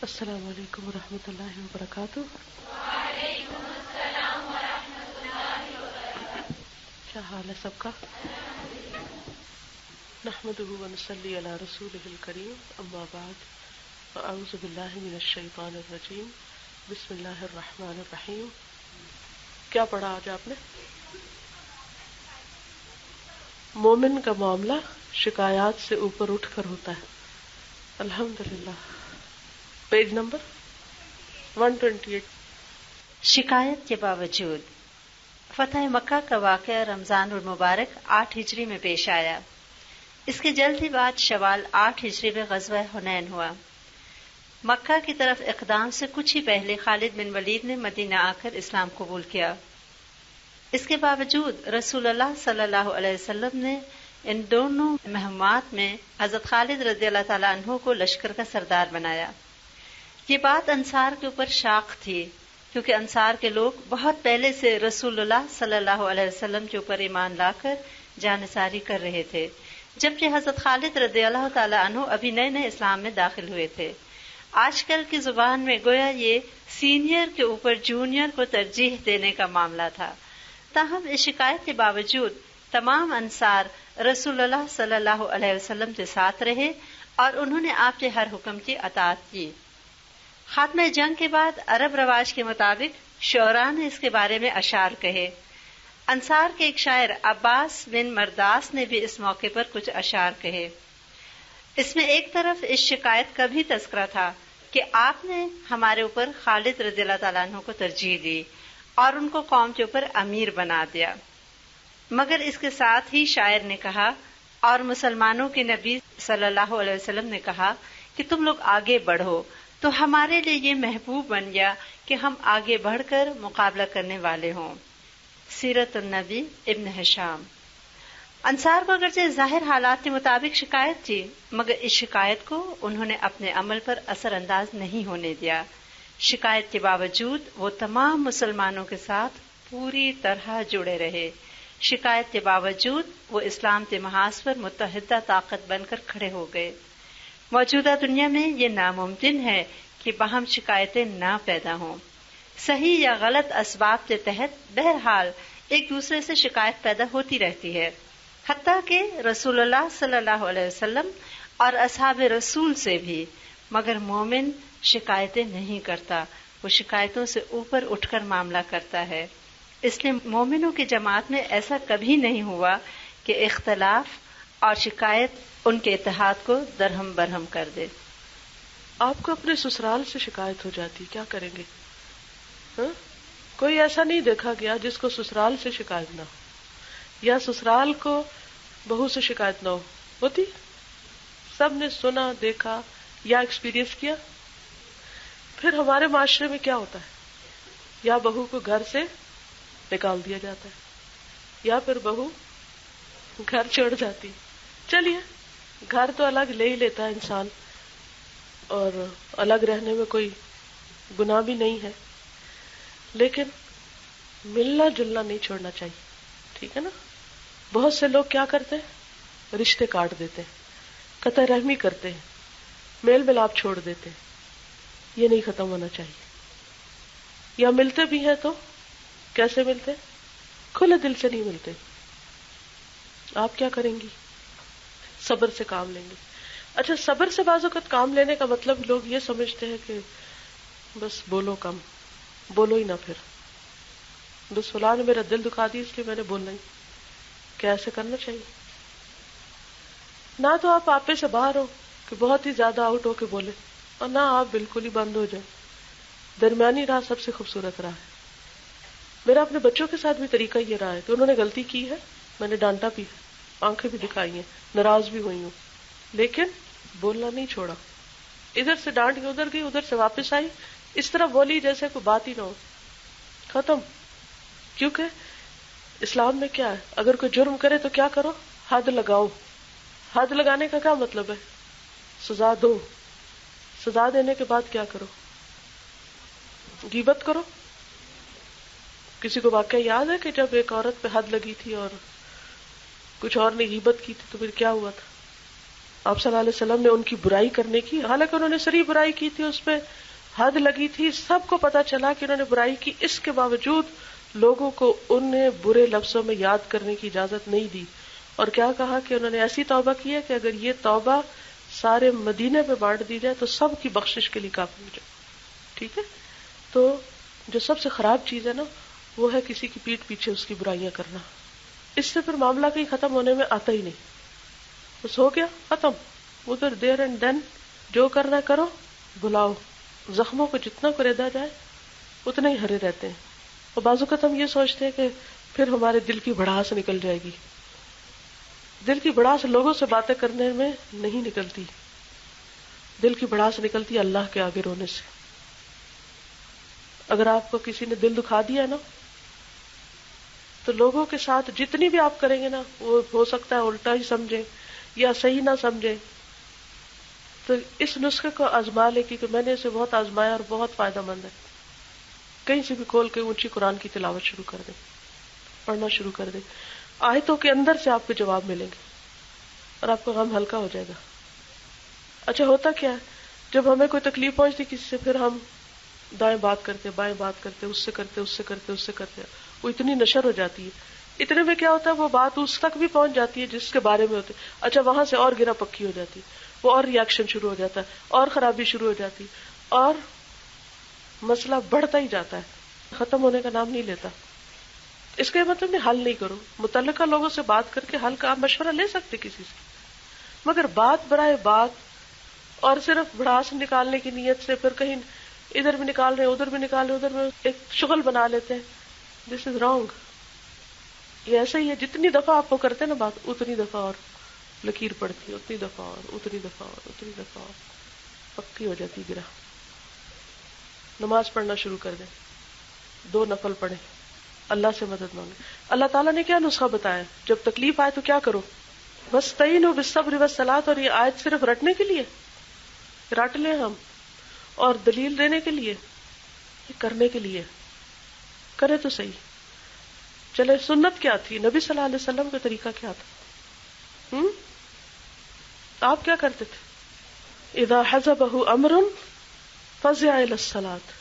السلام علیکم ورحمۃ اللہ وبرکاتہ. وعلیکم السلام ورحمۃ اللہ وبرکاتہ. کیا حال ہے سب کا؟ نحمده ونصلی علی رسولہ الکریم. اما بعد فاعوذ باللہ من الشیطان الرجیم. بسم اللہ الرحمن الرحیم. کیا پڑھا آج آپ نے؟ مومن کا معاملہ شکایات سے اوپر اٹھ کر ہوتا ہے. الحمدللہ. Page number 128. شکایت کے باوجود. فتح مکہ کا واقعہ رمضان المبارک 8 ہجری میں پیش آیا. اس کے جلد ہی بعد شوال 8 ہجری میں غزوہ حنین ہوا. مکہ کی طرف اقدام سے کچھ ہی پہلے خالد بن ولید نے مدینہ آ کر اسلام قبول کیا. اس کے باوجود رسول اللہ صلی اللہ علیہ وسلم نے ان دونوں مہمات میں حضرت خالد رضی اللہ تعالیٰ عنہ کو لشکر کا سردار بنایا. یہ بات انصار کے اوپر شاق تھی، کیونکہ انصار کے لوگ بہت پہلے سے رسول اللہ صلی اللہ علیہ وسلم کے اوپر ایمان لا کر جانثاری کر رہے تھے، جبکہ حضرت خالد رضی اللہ تعالیٰ عنہ ابھی نئے نئے اسلام میں داخل ہوئے تھے. آج کل کی زبان میں گویا یہ سینئر کے اوپر جونیئر کو ترجیح دینے کا معاملہ تھا. تاہم اس شکایت کے باوجود تمام انصار رسول اللہ صلی اللہ علیہ وسلم کے ساتھ رہے اور انہوں نے آپ کے ہر حکم کی اطاعت کی. خاتمہ جنگ کے بعد عرب رواج کے مطابق شعراء نے اس کے بارے میں اشعار کہے. انصار کے ایک شاعر عباس بن مرداس نے بھی اس موقع پر کچھ اشعار کہے. اس میں ایک طرف اس شکایت کا بھی تذکرہ تھا کہ آپ نے ہمارے اوپر خالد رضی اللہ تعالیٰ عنہ کو ترجیح دی اور ان کو قوم کے اوپر امیر بنا دیا. مگر اس کے ساتھ ہی شاعر نے کہا اور مسلمانوں کے نبی صلی اللہ علیہ وسلم نے کہا کہ تم لوگ آگے بڑھو، تو ہمارے لیے یہ محبوب بن گیا کہ ہم آگے بڑھ کر مقابلہ کرنے والے ہوں. سیرت النبی ابن ہشام. انصار کو اگرچہ ظاہر حالات کے مطابق شکایت تھی، مگر اس شکایت کو انہوں نے اپنے عمل پر اثر انداز نہیں ہونے دیا. شکایت کے باوجود وہ تمام مسلمانوں کے ساتھ پوری طرح جڑے رہے. شکایت کے باوجود وہ اسلام کے محاذ پر متحدہ طاقت بن کر کھڑے ہو گئے. موجودہ دنیا میں یہ ناممکن ہے کہ باہم شکایتیں نہ پیدا ہوں. صحیح یا غلط اسباب کے تحت بہرحال ایک دوسرے سے شکایت پیدا ہوتی رہتی ہے، حتیٰ کہ رسول اللہ صلی اللہ علیہ وسلم اور اصحاب رسول سے بھی. مگر مومن شکایتیں نہیں کرتا، وہ شکایتوں سے اوپر اٹھ کر معاملہ کرتا ہے. اس لیے مومنوں کی جماعت میں ایسا کبھی نہیں ہوا کہ اختلاف اور شکایت ان کے اتحاد کو درہم برہم کر دے. آپ کو اپنے سسرال سے شکایت ہو جاتی، کیا کریں گے؟ کوئی ایسا نہیں دیکھا گیا جس کو سسرال سے شکایت نہ ہو، یا سسرال کو بہو سے شکایت نہ ہو. ہوتی؟ سب نے سنا، دیکھا یا ایکسپیرینس کیا. پھر ہمارے معاشرے میں کیا ہوتا ہے؟ یا بہو کو گھر سے نکال دیا جاتا ہے، یا پھر بہو گھر چھوڑ جاتی. چلیے، گھر تو الگ لے ہی لیتا ہے انسان، اور الگ رہنے میں کوئی گناہ بھی نہیں ہے، لیکن ملنا جلنا نہیں چھوڑنا چاہیے. ٹھیک ہے نا؟ بہت سے لوگ کیا کرتے ہیں؟ رشتے کاٹ دیتے ہیں، قطع رحمی کرتے ہیں، میل ملاپ چھوڑ دیتے ہیں. یہ نہیں ختم ہونا چاہیے. یا ملتے بھی ہیں تو کیسے ملتے؟ کھلے دل سے نہیں ملتے. آپ کیا کریں گی؟ صبر سے کام لیں گے. اچھا، صبر سے بعض اوقات کام لینے کا مطلب لوگ یہ سمجھتے ہیں کہ بس بولو کم، بولو ہی نہ، پھر بس فلاں نے میرا دل دکھا دی اس لیے میں نے بولنا ہی. کیا ایسے کرنا چاہیے؟ نہ تو آپ آپے سے باہر ہو کہ بہت ہی زیادہ آؤٹ ہو کے بولے، اور نہ آپ بالکل ہی بند ہو جائیں. درمیانی راہ سب سے خوبصورت راہ ہے. میرا اپنے بچوں کے ساتھ بھی طریقہ یہ رہا ہے کہ انہوں نے غلطی کی ہے، میں نے ڈانٹا بھی، آنکھیں بھی دکھائی ہیں، ناراض بھی ہوئی ہوں، لیکن بولنا نہیں چھوڑا. ادھر سے ڈانٹ کے ادھر گئی، ادھر سے واپس آئی، اس طرح بولی جیسے کوئی بات ہی نہ ہو. ختم. کیونکہ اسلام میں کیا ہے؟ اگر کوئی جرم کرے تو کیا کرو؟ حد لگاؤ. حد لگانے کا کیا مطلب ہے؟ سزا دو. سزا دینے کے بعد کیا کرو؟ غیبت کرو. کسی کو واقعہ یاد ہے کہ جب ایک عورت پہ حد لگی تھی اور کچھ اور نے غیبت کی تھی تو پھر کیا ہوا تھا؟ آپ صلی اللہ علیہ وسلم نے ان کی برائی کرنے کی، حالانکہ انہوں نے سری برائی کی تھی، اس پہ حد لگی تھی، سب کو پتا چلا کہ انہوں نے برائی کی، اس کے باوجود لوگوں کو انہیں برے لفظوں میں یاد کرنے کی اجازت نہیں دی، اور کیا کہا کہ انہوں نے ایسی توبہ کی ہے کہ اگر یہ توبہ سارے مدینے پہ بانٹ دی جائے تو سب کی بخشش کے لیے کافی ہو جائے. ٹھیک ہے. تو جو سب سے خراب چیز ہے نا وہ ہے کسی کی پیٹھ پیچھے اس کی برائیاں کرنا. اس سے پھر معاملہ کہیں ختم ہونے میں آتا ہی نہیں، بس ہو گیا ختم، ادھر دیر اینڈ دین جو کرنا کرو، بلاؤ. زخموں کو جتنا کریدا جائے اتنے ہی ہرے رہتے ہیں. اور بعض اوقات ہم یہ سوچتے ہیں کہ پھر ہمارے دل کی بھڑاس نکل جائے گی. دل کی بھڑاس لوگوں سے باتیں کرنے میں نہیں نکلتی، دل کی بھڑاس نکلتی اللہ کے آگے رونے سے. اگر آپ کو کسی نے دل دکھا دیا نا تو لوگوں کے ساتھ جتنی بھی آپ کریں گے نا وہ ہو سکتا ہے الٹا ہی سمجھے یا صحیح نہ سمجھے. تو اس نسخے کو آزما لے، کیونکہ میں نے اسے بہت آزمایا اور بہت فائدہ مند ہے. کہیں سے بھی کھول کے اونچی قرآن کی تلاوت شروع کر دیں، پڑھنا شروع کر دیں، آیتوں کے اندر سے آپ کو جواب ملیں گے اور آپ کا غم ہلکا ہو جائے گا. اچھا ہوتا کیا ہے جب ہمیں کوئی تکلیف پہنچتی کسی سے، پھر ہم دائیں بات کرتے، بائیں بات کرتے، اس سے کرتے، اس سے کرتے، اس سے کرتے، وہ اتنی نشر ہو جاتی ہے. اتنے میں کیا ہوتا ہے وہ بات اس تک بھی پہنچ جاتی ہے جس کے بارے میں ہوتے. اچھا وہاں سے اور گرا پکی ہو جاتی، وہ اور ریاکشن شروع ہو جاتا ہے، اور خرابی شروع ہو جاتی، اور مسئلہ بڑھتا ہی جاتا ہے، ختم ہونے کا نام نہیں لیتا. اس کا مطلب نہیں حل نہیں کرو، متعلقہ لوگوں سے بات کر کے حل کا آپ مشورہ لے سکتے کسی سے، مگر بات برائے بات اور صرف بھڑاس نکالنے کی نیت سے پھر کہیں ادھر بھی نکال رہے ادھر بھی نکال رہے ادھر میں ایک شغل بنا لیتے ہیں. دس از رانگ. یہ ایسا ہی ہے، جتنی دفعہ آپ کو کرتے ہیں نا بات اتنی دفعہ اور لکیر پڑتی ہے، اتنی دفعہ اور اتنی دفعہ اور اتنی دفعہ اور پکی ہو جاتی گرا. نماز پڑھنا شروع کر دیں، 2 نفل پڑھیں، اللہ سے مدد مانگیں. اللہ تعالیٰ نے کیا نسخہ بتایا؟ جب تکلیف آئے تو کیا کرو؟ وَاسْتَعِينُوا بِالصَّبْرِ وَالصَّلَاةِ. اور یہ آیت صرف رٹنے کے لیے رٹ لیں ہم اور دلیل دینے کے لیے؟ یہ کرنے کے لیے. کرے تو صحیح. چلے سنت کیا تھی؟ نبی صلی اللہ علیہ وسلم کا طریقہ کیا تھا؟ آپ کیا کرتے تھے؟ اذا حزبہ امر فزع الی الصلاۃ.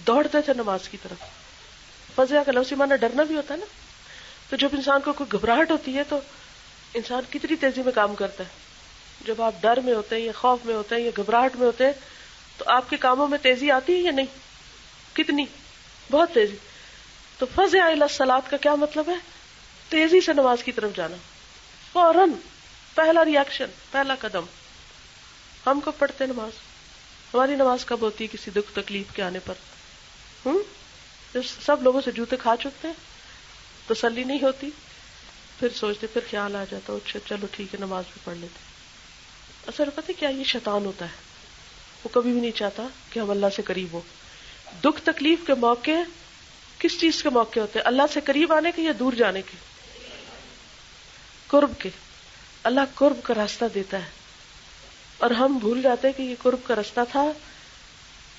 دوڑتے تھے نماز کی طرف. فزع کا لفظی معنی ڈرنا بھی ہوتا ہے نا. تو جب انسان کو کوئی گھبراہٹ ہوتی ہے تو انسان کتنی تیزی میں کام کرتا ہے. جب آپ ڈر میں ہوتے ہیں یا خوف میں ہوتے ہیں یا گھبراہٹ میں ہوتے ہیں تو آپ کے کاموں میں تیزی آتی ہے یا نہیں؟ کتنی؟ بہت تیزی. تو فزع الی الصلاۃ کا کیا مطلب ہے؟ تیزی سے نماز کی طرف جانا، فوراً پہلا ریاکشن، پہلا قدم. ہم کب پڑھتے نماز؟ ہماری نماز کب ہوتی ہے کسی دکھ تکلیف کے آنے پر؟ سب لوگوں سے جوتے کھا چکتے ہیں، تسلی نہیں ہوتی، پھر سوچتے، پھر خیال آ جاتا اچھا چلو ٹھیک ہے نماز بھی پڑھ لیتے. اصل پتہ کیا یہ شیطان ہوتا ہے، وہ کبھی بھی نہیں چاہتا کہ ہم اللہ سے قریب ہو. دکھ تکلیف کے موقع کس چیز کے موقع ہوتے ہیں؟ اللہ سے قریب آنے کے یا دور جانے کے؟ قرب کے. اللہ قرب کا راستہ دیتا ہے اور ہم بھول جاتے ہیں کہ یہ قرب کا راستہ تھا.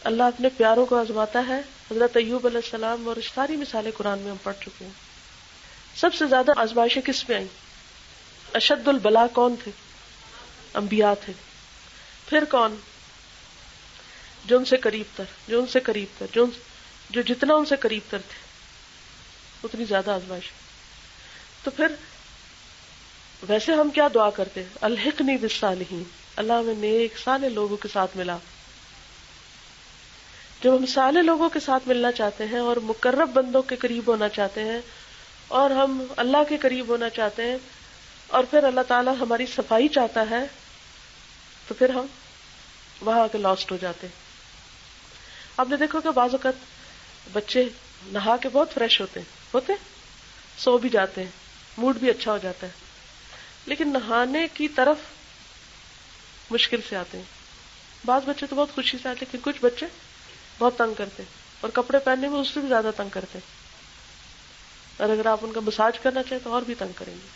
اللہ اپنے پیاروں کو آزماتا ہے. حضرت ایوب علیہ السلام اور ساری مثالیں قرآن میں ہم پڑھ چکے ہیں. سب سے زیادہ آزمائشیں کس میں آئیں؟ اشد البلا کون تھے؟ انبیاء تھے. پھر کون؟ جو ان سے قریب تر، جو ان سے قریب تر، جو جتنا ان سے قریب تر تھے اتنی زیادہ آزمائش. تو پھر ویسے ہم کیا دعا کرتے ہیں؟ الحقنی بالصالحین، اللہ ہمیں نیک صالح لوگوں کے ساتھ ملا. جب ہم صالح لوگوں کے ساتھ ملنا چاہتے ہیں اور مقرب بندوں کے قریب ہونا چاہتے ہیں اور ہم اللہ کے قریب ہونا چاہتے ہیں اور پھر اللہ تعالیٰ ہماری صفائی چاہتا ہے تو پھر ہم وہاں کے لاسٹ ہو جاتے ہیں. آپ نے دیکھو کہ بعض اوقات بچے نہا کے بہت فریش ہوتے سو بھی جاتے ہیں، موڈ بھی اچھا ہو جاتا ہے، لیکن نہانے کی طرف مشکل سے آتے ہیں. بعض بچے تو بہت خوشی سے آتے ہیں، لیکن کچھ بچے بہت تنگ کرتے ہیں اور کپڑے پہننے میں اس سے بھی زیادہ تنگ کرتے ہیں. اور اگر آپ ان کا مساج کرنا چاہیں تو اور بھی تنگ کریں گے.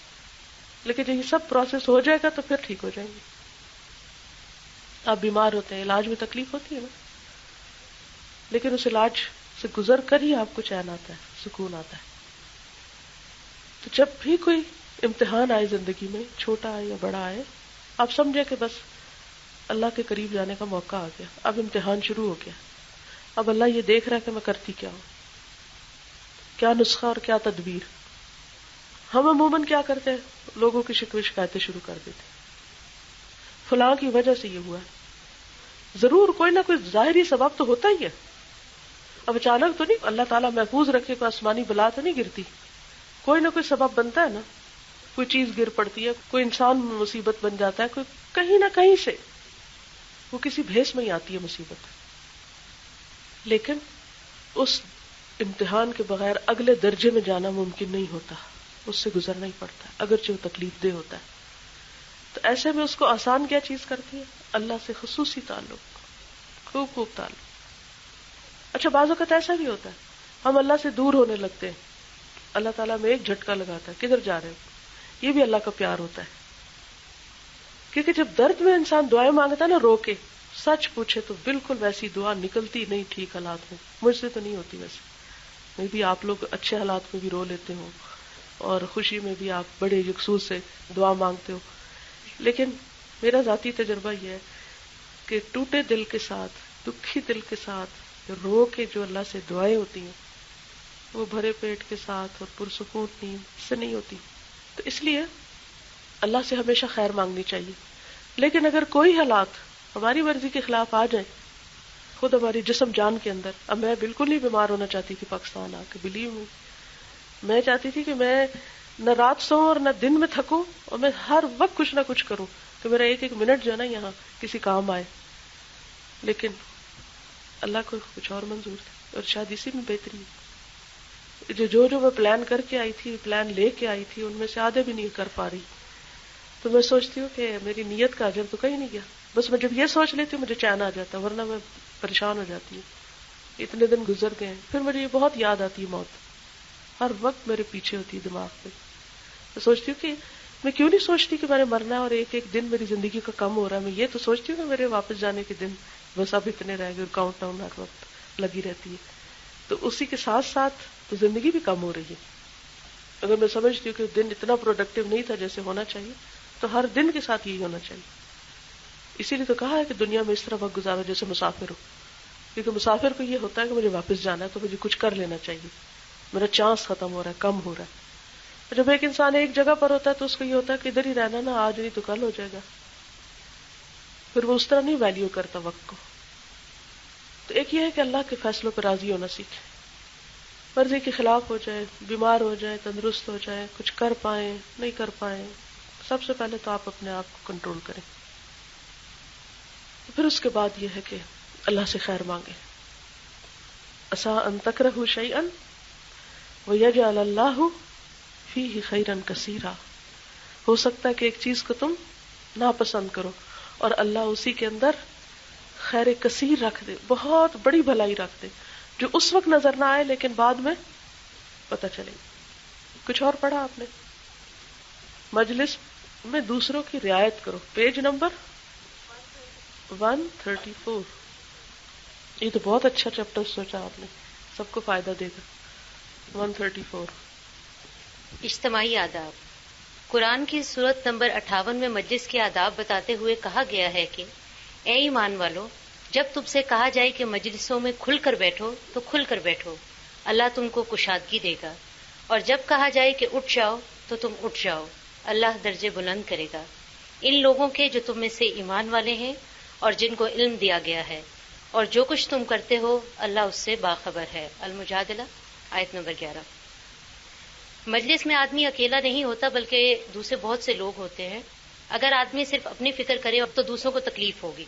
لیکن جب یہ سب پروسیس ہو جائے گا تو پھر ٹھیک ہو جائیں گے. آپ بیمار ہوتے ہیں، علاج میں تکلیف ہوتی ہے نا، لیکن اس علاج سے گزر کر ہی آپ کو چین آتا ہے، سکون آتا ہے. تو جب بھی کوئی امتحان آئے زندگی میں، چھوٹا آئے یا بڑا آئے، آپ سمجھے کہ بس اللہ کے قریب جانے کا موقع آ گیا، اب امتحان شروع ہو گیا، اب اللہ یہ دیکھ رہا ہے کہ میں کرتی کیا ہوں، کیا نسخہ اور کیا تدبیر۔ ہم عموماً کیا کرتے ہیں، لوگوں کی شکوے شکایتیں شروع کر دیتے ہیں، فلاں کی وجہ سے یہ ہوا ہے۔ ضرور کوئی نہ کوئی ظاہری سبب تو ہوتا ہی ہے، اب اچانک تو نہیں، اللہ تعالیٰ محفوظ رکھے کوئی آسمانی بلا تو نہیں گرتی، کوئی نہ کوئی سبب بنتا ہے نا، کوئی چیز گر پڑتی ہے، کوئی انسان مصیبت بن جاتا ہے، کوئی کہیں نہ کہیں سے وہ کسی بھیس میں ہی آتی ہے مصیبت۔ لیکن اس امتحان کے بغیر اگلے درجے میں جانا ممکن نہیں ہوتا، اس سے گزرنا ہی پڑتا ہے، اگرچہ وہ تکلیف دہ ہوتا ہے۔ تو ایسے میں اس کو آسان کیا چیز کرتی ہے؟ اللہ سے خصوصی تعلق، خوب خوب تعلق۔ اچھا بعض اوقات ایسا بھی ہوتا ہے ہم اللہ سے دور ہونے لگتے ہیں، اللہ تعالیٰ میں ایک جھٹکا لگاتا ہے، کدھر جا رہے ہو؟ یہ بھی اللہ کا پیار ہوتا ہے، کیونکہ جب درد میں انسان دعائیں مانگتا ہے نا رو کے، سچ پوچھے تو بالکل ویسی دعا نکلتی نہیں ٹھیک حالات میں، مجھ سے تو نہیں ہوتی ویسے، میں بھی آپ لوگ اچھے حالات میں بھی رو لیتے ہو اور خوشی میں بھی آپ بڑے یکسو سے دعا مانگتے ہو، لیکن میرا ذاتی تجربہ یہ ہے کہ ٹوٹے دل کے ساتھ، دکھی دل کے ساتھ رو کے جو اللہ سے دعائیں ہوتی ہیں وہ بھرے پیٹ کے ساتھ اور پرسکون نیند سے نہیں ہوتی۔ تو اس لیے اللہ سے ہمیشہ خیر مانگنی چاہیے، لیکن اگر کوئی حالات ہماری مرضی کے خلاف آ جائیں، خود ہماری جسم جان کے اندر، اب میں بالکل نہیں بیمار ہونا چاہتی تھی پاکستان آ کے، بلیو می، میں چاہتی تھی کہ میں نہ رات سو اور نہ دن میں تھکوں، اور میں ہر وقت کچھ نہ کچھ کروں کہ میرا ایک ایک منٹ جو ہے نا یہاں کسی کام آئے، لیکن اللہ کو کچھ اور منظور تھا، اور شاید اسی میں بہتری ہے۔ جو میں پلان کر کے آئی تھی، پلان لے کے آئی تھی، ان میں سے آدھے بھی نہیں کر پا رہی، تو میں سوچتی ہوں کہ میری نیت کا اجر تو کہیں نہیں گیا، بس میں جب یہ سوچ لیتی ہوں مجھے چین آ جاتا، ورنہ میں پریشان ہو جاتی ہوں۔ اتنے دن گزر گئے ہیں، پھر مجھے یہ بہت یاد آتی ہے موت، ہر وقت میرے پیچھے ہوتی ہے دماغ پہ۔ میں سوچتی ہوں کہ میں کیوں نہیں سوچتی کہ میں نے مرنا ہے اور ایک ایک دن میری زندگی کا کم ہو رہا ہے، میں یہ تو سوچتی ہوں کہ میرے واپس جانے کے دن بس اب اتنے رہ گئے، کاؤنٹ ڈاؤن ہر وقت لگی رہتی ہے، تو اسی کے ساتھ ساتھ تو زندگی بھی کم ہو رہی ہے۔ اگر میں سمجھتی ہوں کہ دن اتنا پروڈکٹیو نہیں تھا جیسے ہونا چاہیے، تو ہر دن کے ساتھ یہی ہونا چاہیے۔ اسی لیے تو کہا ہے کہ دنیا میں اس طرح وقت گزارو جیسے مسافر ہو، کیونکہ مسافر کو یہ ہوتا ہے کہ مجھے واپس جانا ہے تو مجھے کچھ کر لینا چاہیے، میرا چانس ختم ہو رہا ہے، کم ہو رہا ہے۔ جب ایک انسان ایک جگہ پر ہوتا ہے تو اس کو یہ ہوتا ہے کہ ادھر ہی رہنا نا، آج نہیں تو کل ہو جائے گا، پھر وہ اس طرح نہیں ویلیو کرتا وقت کو۔ تو ایک یہ ہے کہ اللہ کے فیصلوں پر راضی ہونا سیکھیں، مرضی کے خلاف ہو جائے، بیمار ہو جائے، تندرست ہو جائے، کچھ کر پائیں نہیں کر پائیں، سب سے پہلے تو آپ اپنے آپ کو کنٹرول کریں، پھر اس کے بعد یہ ہے کہ اللہ سے خیر مانگیں۔ عسیٰ ان تکرہوا شیئا ویجعل اللہ فیہ خیرا کثیرا، ہو سکتا ہے کہ ایک چیز کو تم ناپسند کرو اور اللہ اسی کے اندر خیر کثیر رکھ دے، بہت بڑی بھلائی رکھ دے، جو اس وقت نظر نہ آئے لیکن بعد میں پتہ چلے گی۔ کچھ اور پڑھا آپ نے؟ مجلس میں دوسروں کی رعایت کرو، پیج نمبر 134۔ یہ تو بہت اچھا چیپٹر سوچا آپ نے، سب کو فائدہ دے گا۔ 134 اجتماعی آداب۔ قرآن کی سورت نمبر 58 میں مجلس کے آداب بتاتے ہوئے کہا گیا ہے کہ اے ایمان والو، جب تم سے کہا جائے کہ مجلسوں میں کھل کر بیٹھو تو کھل کر بیٹھو، اللہ تم کو کشادگی دے گا، اور جب کہا جائے کہ اٹھ جاؤ تو تم اٹھ جاؤ، اللہ درجے بلند کرے گا ان لوگوں کے جو تم میں سے ایمان والے ہیں اور جن کو علم دیا گیا ہے، اور جو کچھ تم کرتے ہو اللہ اس سے باخبر ہے۔ المجادلہ آیت نمبر 11۔ مجلس میں آدمی اکیلا نہیں ہوتا بلکہ دوسرے بہت سے لوگ ہوتے ہیں۔ اگر آدمی صرف اپنی فکر کرے تو دوسروں کو تکلیف ہوگی،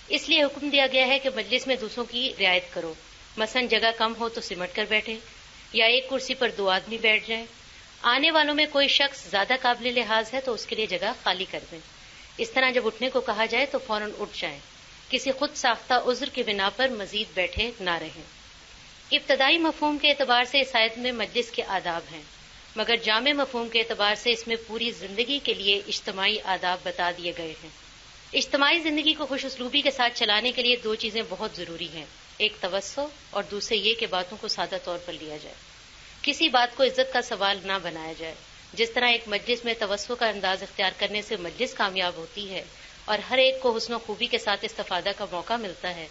اس لیے حکم دیا گیا ہے کہ مجلس میں دوسروں کی رعایت کرو، مثلا جگہ کم ہو تو سمٹ کر بیٹھے یا ایک کرسی پر 2 آدمی بیٹھ جائیں، آنے والوں میں کوئی شخص زیادہ قابل لحاظ ہے تو اس کے لیے جگہ خالی کر دیں، اس طرح جب اٹھنے کو کہا جائے تو فوراً اٹھ جائیں، کسی خود ساختہ عذر کی بنا پر مزید بیٹھے نہ رہیں۔ ابتدائی مفہوم کے اعتبار سے اس آیت میں مجلس کے آداب ہیں، مگر جامع مفہوم کے اعتبار سے اس میں پوری زندگی کے لیے اجتماعی آداب بتا دیے گئے ہیں۔ اجتماعی زندگی کو خوش اسلوبی کے ساتھ چلانے کے لیے 2 چیزیں بہت ضروری ہیں، ایک توسع اور دوسرے یہ کہ باتوں کو سادہ طور پر لیا جائے، کسی بات کو عزت کا سوال نہ بنایا جائے، جس طرح ایک مجلس میں توسع کا انداز اختیار کرنے سے مجلس کامیاب ہوتی ہے اور ہر ایک کو حسن و خوبی کے ساتھ استفادہ کا موقع ملتا ہے،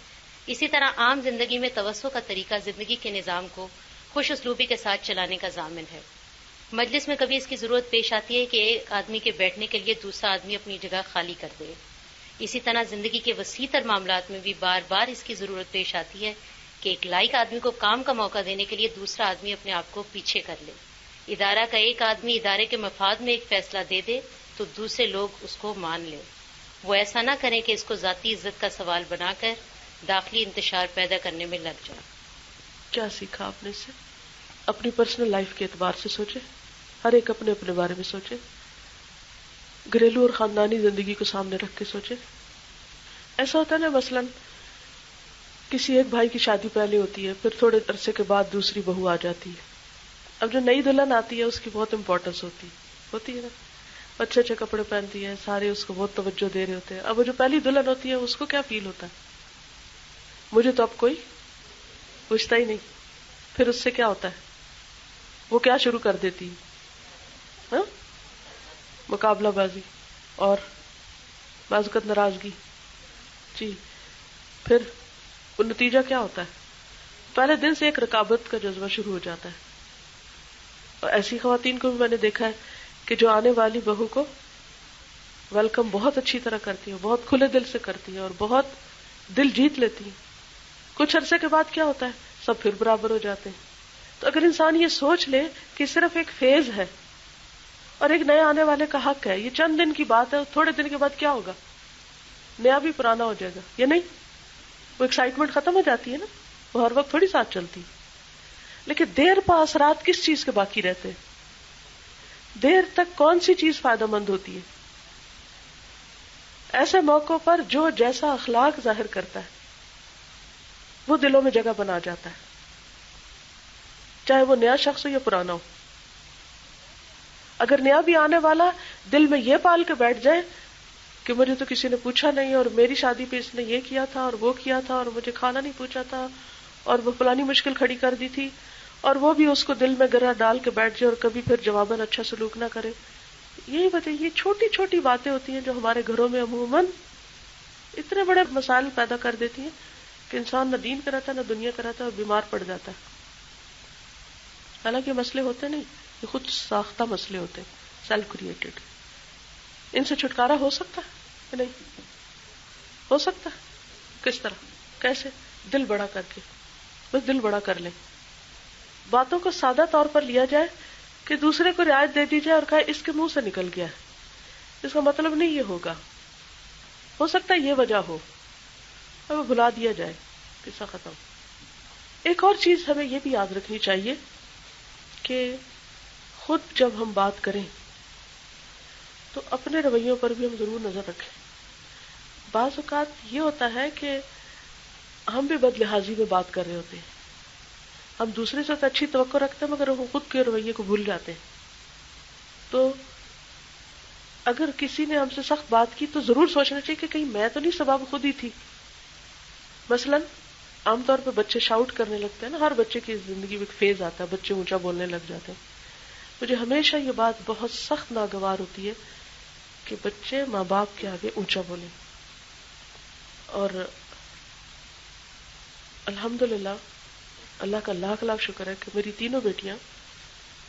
اسی طرح عام زندگی میں توسع کا طریقہ زندگی کے نظام کو خوش اسلوبی کے ساتھ چلانے کا ضامن ہے۔ مجلس میں کبھی اس کی ضرورت پیش آتی ہے کہ ایک آدمی کے بیٹھنے کے لیے دوسرا آدمی اپنی جگہ خالی کر دے۔ اسی طرح زندگی کے وسیع تر معاملات میں بھی بار بار اس کی ضرورت پیش آتی ہے کہ ایک لائق آدمی کو کام کا موقع دینے کے لیے دوسرا آدمی اپنے آپ کو پیچھے کر لے۔ ادارہ کا ایک آدمی ادارے کے مفاد میں ایک فیصلہ دے دے تو دوسرے لوگ اس کو مان لیں۔ وہ ایسا نہ کریں کہ اس کو ذاتی عزت کا سوال بنا کر داخلی انتشار پیدا کرنے میں لگ جائیں۔ کیا سیکھا آپ نے اس سے؟ اپنی پرسنل لائف کے اعتبار سے سوچے، ہر ایک اپنے اپنے بارے میں سوچے، گھریلو اور خاندانی زندگی کو سامنے رکھ کے سوچے۔ ایسا ہوتا ہے نا، مثلاً کسی ایک بھائی کی شادی پہلے ہوتی ہے، پھر تھوڑے عرصے کے بعد دوسری بہو آ جاتی ہے۔ اب جو نئی دلہن آتی ہے اس کی بہت امپورٹنس ہوتی ہے نا، اچھے اچھے کپڑے پہنتی ہے، سارے اس کو بہت توجہ دے رہے ہوتے ہیں۔ اب وہ جو پہلی دلہن ہوتی ہے اس کو کیا فیل ہوتا ہے؟ مجھے تو اب کوئی پوچھتا ہی نہیں۔ پھر اس سے کیا ہوتا ہے؟ وہ کیا شروع کر دیتی ہے؟ مقابلہ بازی اور بعض اوقات ناراضگی۔ جی، پھر وہ نتیجہ کیا ہوتا ہے؟ پہلے دن سے ایک رقابت کا جذبہ شروع ہو جاتا ہے۔ اور ایسی خواتین کو بھی میں نے دیکھا ہے کہ جو آنے والی بہو کو ویلکم بہت اچھی طرح کرتی ہے، بہت کھلے دل سے کرتی ہے اور بہت دل جیت لیتی ہے۔ کچھ عرصے کے بعد کیا ہوتا ہے؟ سب پھر برابر ہو جاتے ہیں۔ تو اگر انسان یہ سوچ لے کہ صرف ایک فیز ہے اور ایک نئے آنے والے کا حق ہے، یہ چند دن کی بات ہے، تھوڑے دن کے بعد کیا ہوگا؟ نیا بھی پرانا ہو جائے گا یا نہیں؟ وہ ایکسائٹمنٹ ختم ہو جاتی ہے نا، وہ ہر وقت تھوڑی ساتھ چلتی۔ لیکن دیر پا اثرات کس چیز کے باقی رہتے ہیں؟ دیر تک کون سی چیز فائدہ مند ہوتی ہے؟ ایسے موقعوں پر جو جیسا اخلاق ظاہر کرتا ہے وہ دلوں میں جگہ بنا جاتا ہے، چاہے وہ نیا شخص ہو یا پرانا ہو۔ اگر نیا بھی آنے والا دل میں یہ پال کے بیٹھ جائے کہ مجھے تو کسی نے پوچھا نہیں، اور میری شادی پہ اس نے یہ کیا تھا اور وہ کیا تھا، اور مجھے کھانا نہیں پوچھا تھا، اور وہ فلانی مشکل کھڑی کر دی تھی، اور وہ بھی اس کو دل میں گرہ ڈال کے بیٹھ جائے اور کبھی پھر جواباً اچھا سلوک نہ کرے۔ یہی وجہ، یہ چھوٹی چھوٹی باتیں ہوتی ہیں جو ہمارے گھروں میں عموماً اتنے بڑے مسائل پیدا کر دیتی ہیں کہ انسان نہ دین کا رہتا نہ دنیا کا رہتا اور بیمار پڑ جاتا ہے۔ حالانکہ مسئلے ہوتے نہیں، یہ خود ساختہ مسئلے ہوتے ہیں، سیلف کریٹڈ۔ ان سے چھٹکارا ہو سکتا ہے کہ نہیں؟ ہو سکتا ہے۔ کس طرح؟ کیسے؟ دل بڑا کر کے، بس دل بڑا کر لیں، باتوں کو سادہ طور پر لیا جائے کہ دوسرے کو رعایت دے دی جائے اور کہا اس کے منہ سے نکل گیا ہے، اس کا مطلب نہیں یہ ہوگا، ہو سکتا ہے یہ وجہ ہو، اور وہ بھلا دیا جائے، قصہ ختم۔ ایک اور چیز ہمیں یہ بھی یاد رکھنی چاہیے کہ خود جب ہم بات کریں تو اپنے رویوں پر بھی ہم ضرور نظر رکھیں۔ بعض اوقات یہ ہوتا ہے کہ ہم بھی بد لحاظی میں بات کر رہے ہوتے ہیں، ہم دوسرے سے اچھی توقع رکھتے ہیں مگر ہم خود کے رویے کو بھول جاتے ہیں۔ تو اگر کسی نے ہم سے سخت بات کی تو ضرور سوچنا چاہیے کہ کہیں میں تو نہیں سبب خود ہی تھی۔ مثلاً عام طور پہ بچے شاؤٹ کرنے لگتے ہیں نا، ہر بچے کی زندگی میں ایک فیز آتا ہے، بچے اونچا بولنے لگ جاتے ہیں۔ مجھے ہمیشہ یہ بات بہت سخت ناگوار ہوتی ہے کہ بچے ماں باپ کے آگے اونچا بولیں، اور الحمدللہ اللہ کا لاکھ لاکھ شکر ہے کہ میری تینوں بیٹیاں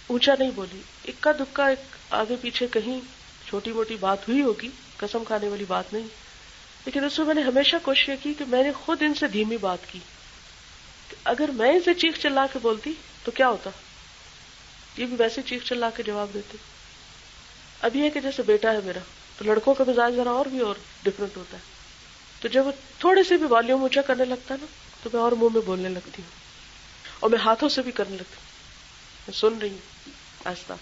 اونچا نہیں بولی۔ اکا دکا ایک آگے پیچھے کہیں چھوٹی موٹی بات ہوئی ہوگی، قسم کھانے والی بات نہیں، لیکن اس میں نے ہمیشہ کوشش کی کہ میں نے خود ان سے دھیمی بات کی کہ اگر میں ان سے چیخ چلا کے بولتی تو کیا ہوتا، یہ بھی ویسے چیخ چلا کے جواب دیتے۔ اب یہ کہ جیسے بیٹا ہے میرا تو لڑکوں کا مزاج ذرا اور بھی اور ڈفرینٹ ہوتا ہے، تو جب وہ تھوڑے سے بھی والیوم اونچا کرنے لگتا ہے نا تو میں اور منہ میں بولنے لگتی ہوں، اور میں ہاتھوں سے بھی کرنے لگتی ہوں، میں سن رہی ہوں آہستہ،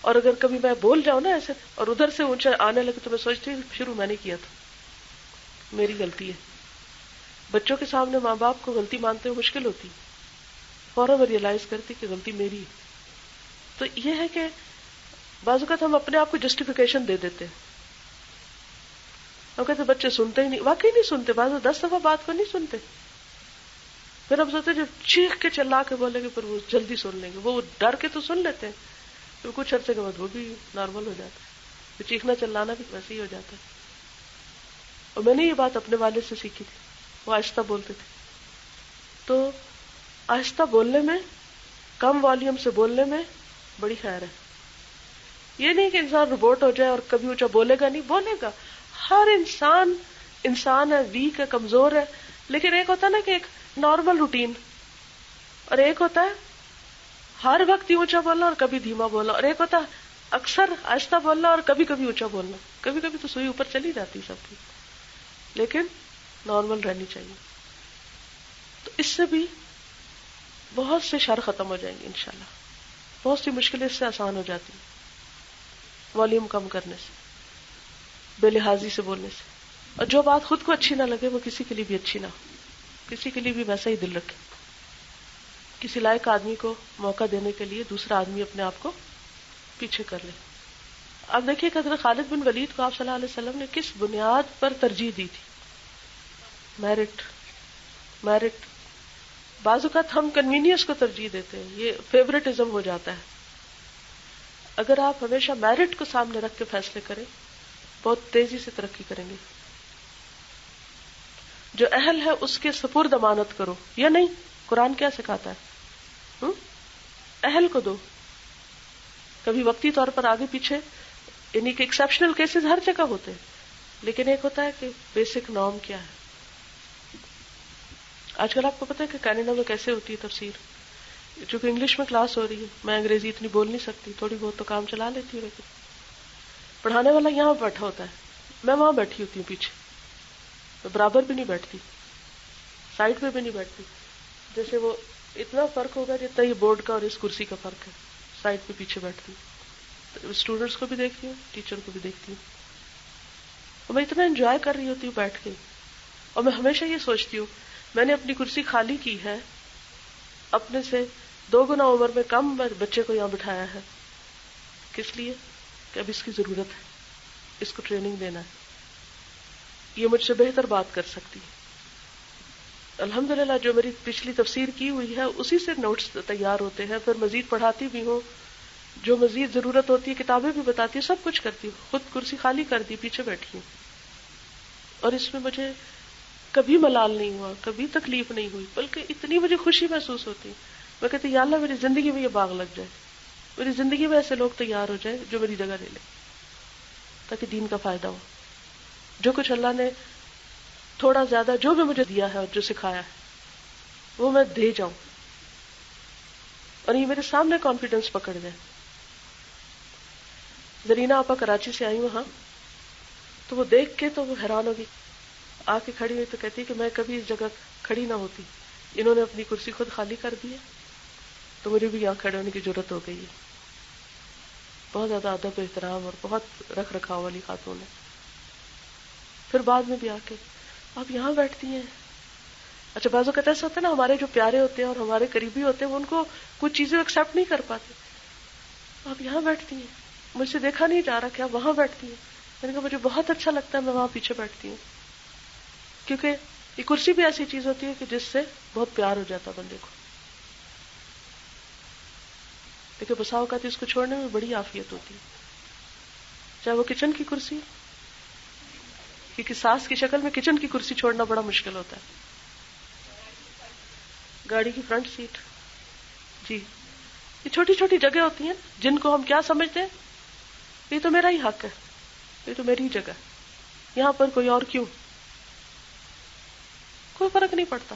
اور اگر کبھی میں بول جاؤں نا ایسے اور ادھر سے اونچا آنے لگے تو میں سوچتی ہوں شروع میں نے کیا تھا، میری غلطی ہے۔ بچوں کے سامنے ماں باپ کو غلطی مانتے ہوئے مشکل ہوتی، فوراً میں ریئلائز کرتی کہ غلطی میری ہے۔ تو یہ ہے کہ بعض اوقات ہم اپنے آپ کو جسٹیفیکیشن دے دیتے ہیں، ہم کہتے بچے سنتے ہی نہیں، واقعی نہیں سنتے، بعض 10 دفعہ بات کو نہیں سنتے، پھر ہم سوچتے جب چیخ کے چلا کے بولیں گے پھر وہ جلدی سن لیں گے، وہ ڈر کے تو سن لیتے ہیں تو کچھ عرصے کے بعد وہ بھی نارمل ہو جاتا ہے، چیخنا چلانا بھی ویسے ہی ہو جاتا ہے. اور میں نے یہ بات اپنے والد سے سیکھی تھی، وہ آہستہ بولتے تھے. تو آہستہ بولنے میں، کم والیوم سے بولنے میں بڑی خیر ہے. یہ نہیں کہ انسان روبوٹ ہو جائے اور کبھی اونچا بولے گا نہیں، بولے گا. ہر انسان ہے، ویک ہے، کمزور ہے. لیکن ایک ہوتا ہے نا کہ ایک نارمل روٹین، اور ایک ہوتا ہے ہر وقت ہی اونچا بولنا اور کبھی دھیما بولنا، اور ایک ہوتا ہے اکثر آہستہ بولنا اور کبھی کبھی اونچا بولنا. کبھی کبھی تو سوئی اوپر چلی جاتی سب کی، لیکن نارمل رہنی چاہیے. تو اس سے بھی بہت سے شر ختم ہو جائیں گے انشاءاللہ. بہت سی مشکلیں اس سے آسان ہو جاتی ہیں، والیوم کم کرنے سے، بے لحاظی سے بولنے سے. اور جو بات خود کو اچھی نہ لگے وہ کسی کے لیے بھی اچھی نہ ہو، کسی کے لیے بھی ویسا ہی دل رکھے. کسی لائق آدمی کو موقع دینے کے لیے دوسرا آدمی اپنے آپ کو پیچھے کر لے. اب دیکھیے کہ حضرت خالد بن ولید کو آپ صلی اللہ علیہ وسلم نے کس بنیاد پر ترجیح دی تھی؟ میرٹ. بعض اوقات ہم کنوینئنس کو ترجیح دیتے ہیں، یہ فیورٹزم ہو جاتا ہے. اگر آپ ہمیشہ میرٹ کو سامنے رکھ کے فیصلے کریں بہت تیزی سے ترقی کریں گے. جو اہل ہے اس کے سپرد امانت کرو، یا نہیں؟ قرآن کیا سکھاتا ہے؟ اہل کو دو. کبھی وقتی طور پر آگے پیچھے، یعنی کہ ایکسیپشنل کیسز ہر جگہ ہوتے ہیں، لیکن ایک ہوتا ہے کہ بیسک نارم کیا ہے. آج کل آپ کو پتا ہے کہ کینیڈا میں کیسے ہوتی ہے تفسیر؟ چونکہ انگلش میں کلاس ہو رہی ہے، میں انگریزی اتنی بول نہیں سکتی، تھوڑی بہت تو کام چلا لیتی ہوں، لیکن پڑھانے والا یہاں بیٹھا ہوتا ہے، میں وہاں بیٹھی ہوتی ہوں پیچھے. میں برابر بھی نہیں بیٹھتی، سائڈ پہ بھی نہیں بیٹھتی. جیسے وہ اتنا فرق ہوگا جتنا یہ بورڈ کا اور اس کرسی کا فرق ہے. سائڈ پہ پیچھے بیٹھتی ہوں، اسٹوڈنٹس کو بھی دیکھتی ہوں، ٹیچر کو بھی دیکھتی ہوں، اور میں اتنا انجوائے کر رہی ہوتی ہوں بیٹھ کے. اور میں ہمیشہ یہ سوچتی ہوں میں نے اپنی کرسی خالی کی ہے، اپنے سے 2 گنا عمر میں کم بچے کو یہاں بٹھایا ہے. کس لیے؟ کہ اب اس کی ضرورت ہے، اس کو ٹریننگ دینا ہے، یہ مجھ سے بہتر بات کر سکتی ہے. الحمدللہ جو میری پچھلی تفسیر کی ہوئی ہے اسی سے نوٹس تیار ہوتے ہیں. پھر مزید پڑھاتی بھی ہوں، جو مزید ضرورت ہوتی ہے کتابیں بھی بتاتی ہوں، سب کچھ کرتی ہوں. خود کرسی خالی کر دی، پیچھے بیٹھی ہوں، اور اس میں مجھے کبھی ملال نہیں ہوا، کبھی تکلیف نہیں ہوئی، بلکہ اتنی مجھے خوشی محسوس ہوتی. میں کہتی یا اللہ میری زندگی میں یہ باغ لگ جائے، میری زندگی میں ایسے لوگ تیار ہو جائیں جو میری جگہ لے لیں، تاکہ دین کا فائدہ ہو. جو کچھ اللہ نے تھوڑا زیادہ جو بھی مجھے دیا ہے اور جو سکھایا ہے وہ میں دے جاؤں، اور یہ میرے سامنے کانفیڈنس پکڑ جائے. زرینہ آپا کراچی سے آئی وہاں، تو وہ دیکھ کے تو وہ حیران ہوگی، آ کے کھڑی ہوئی تو کہتی کہ میں کبھی اس جگہ کھڑی نہ ہوتی، انہوں نے اپنی کرسی خود خالی کر دی ہے تو مجھے بھی یہاں کھڑے ہونے کی ضرورت ہو گئی ہے. بہت زیادہ ادب احترام اور بہت رکھ رکھاؤ والی خاتون ہے. پھر بعد میں بھی آ کے آپ یہاں بیٹھتی ہیں. اچھا بعض اوقات ایسا ہوتا ہے نا، ہمارے جو پیارے ہوتے ہیں اور ہمارے قریبی ہوتے ہیں وہ ان کو کچھ چیزیں ایکسیپٹ نہیں کر پاتے. آپ یہاں بیٹھتی ہیں، مجھ سے دیکھا نہیں جا رہا کہ آپ وہاں بیٹھتی ہیں. میں نے کہا مجھے بہت اچھا لگتا ہے، میں وہاں پیچھے بیٹھتی ہوں، کیونکہ یہ کرسی بھی ایسی چیز ہوتی ہے کہ جس سے بہت پیار ہو جاتا بندے کو. لیکن بسا اوقات اس کو چھوڑنے میں بڑی عافیت ہوتی ہے، چاہے وہ کچن کی کرسی، کیونکہ ساس کی شکل میں کچن کی کرسی چھوڑنا بڑا مشکل ہوتا ہے. گاڑی کی فرنٹ سیٹ، جی یہ چھوٹی چھوٹی جگہ ہوتی ہیں جن کو ہم کیا سمجھتے ہیں، یہ تو میرا ہی حق ہے، یہ تو میری ہی جگہ ہے، یہاں پر کوئی اور کیوں. کوئی فرق نہیں پڑتا.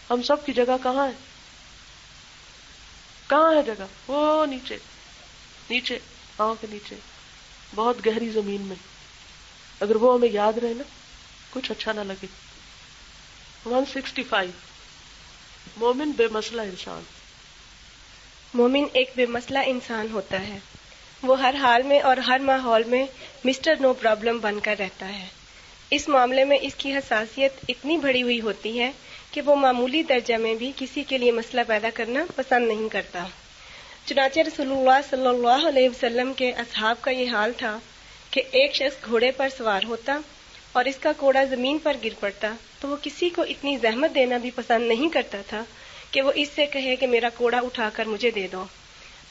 ہم سب کی جگہ کہاں ہے؟ کہاں ہے جگہ؟ وہ نیچے نیچے پاؤں کے نیچے بہت گہری زمین میں. اگر وہ ہمیں یاد رہے نا کچھ اچھا نہ لگے. 165 مومن بے مسئلہ انسان. مومن ایک بے مسئلہ انسان ہوتا ہے، وہ ہر حال میں اور ہر ماحول میں مسٹر نو پرابلم بن کر رہتا ہے. اس معاملے میں اس کی حساسیت اتنی بڑھی ہوئی ہوتی ہے کہ وہ معمولی درجہ میں بھی کسی کے لیے مسئلہ پیدا کرنا پسند نہیں کرتا. چنانچہ رسول اللہ صلی اللہ علیہ وسلم کے اصحاب کا یہ حال تھا کہ ایک شخص گھوڑے پر سوار ہوتا اور اس کا کوڑا زمین پر گر پڑتا تو وہ کسی کو اتنی زحمت دینا بھی پسند نہیں کرتا تھا کہ وہ اس سے کہے کہ میرا کوڑا اٹھا کر مجھے دے دو.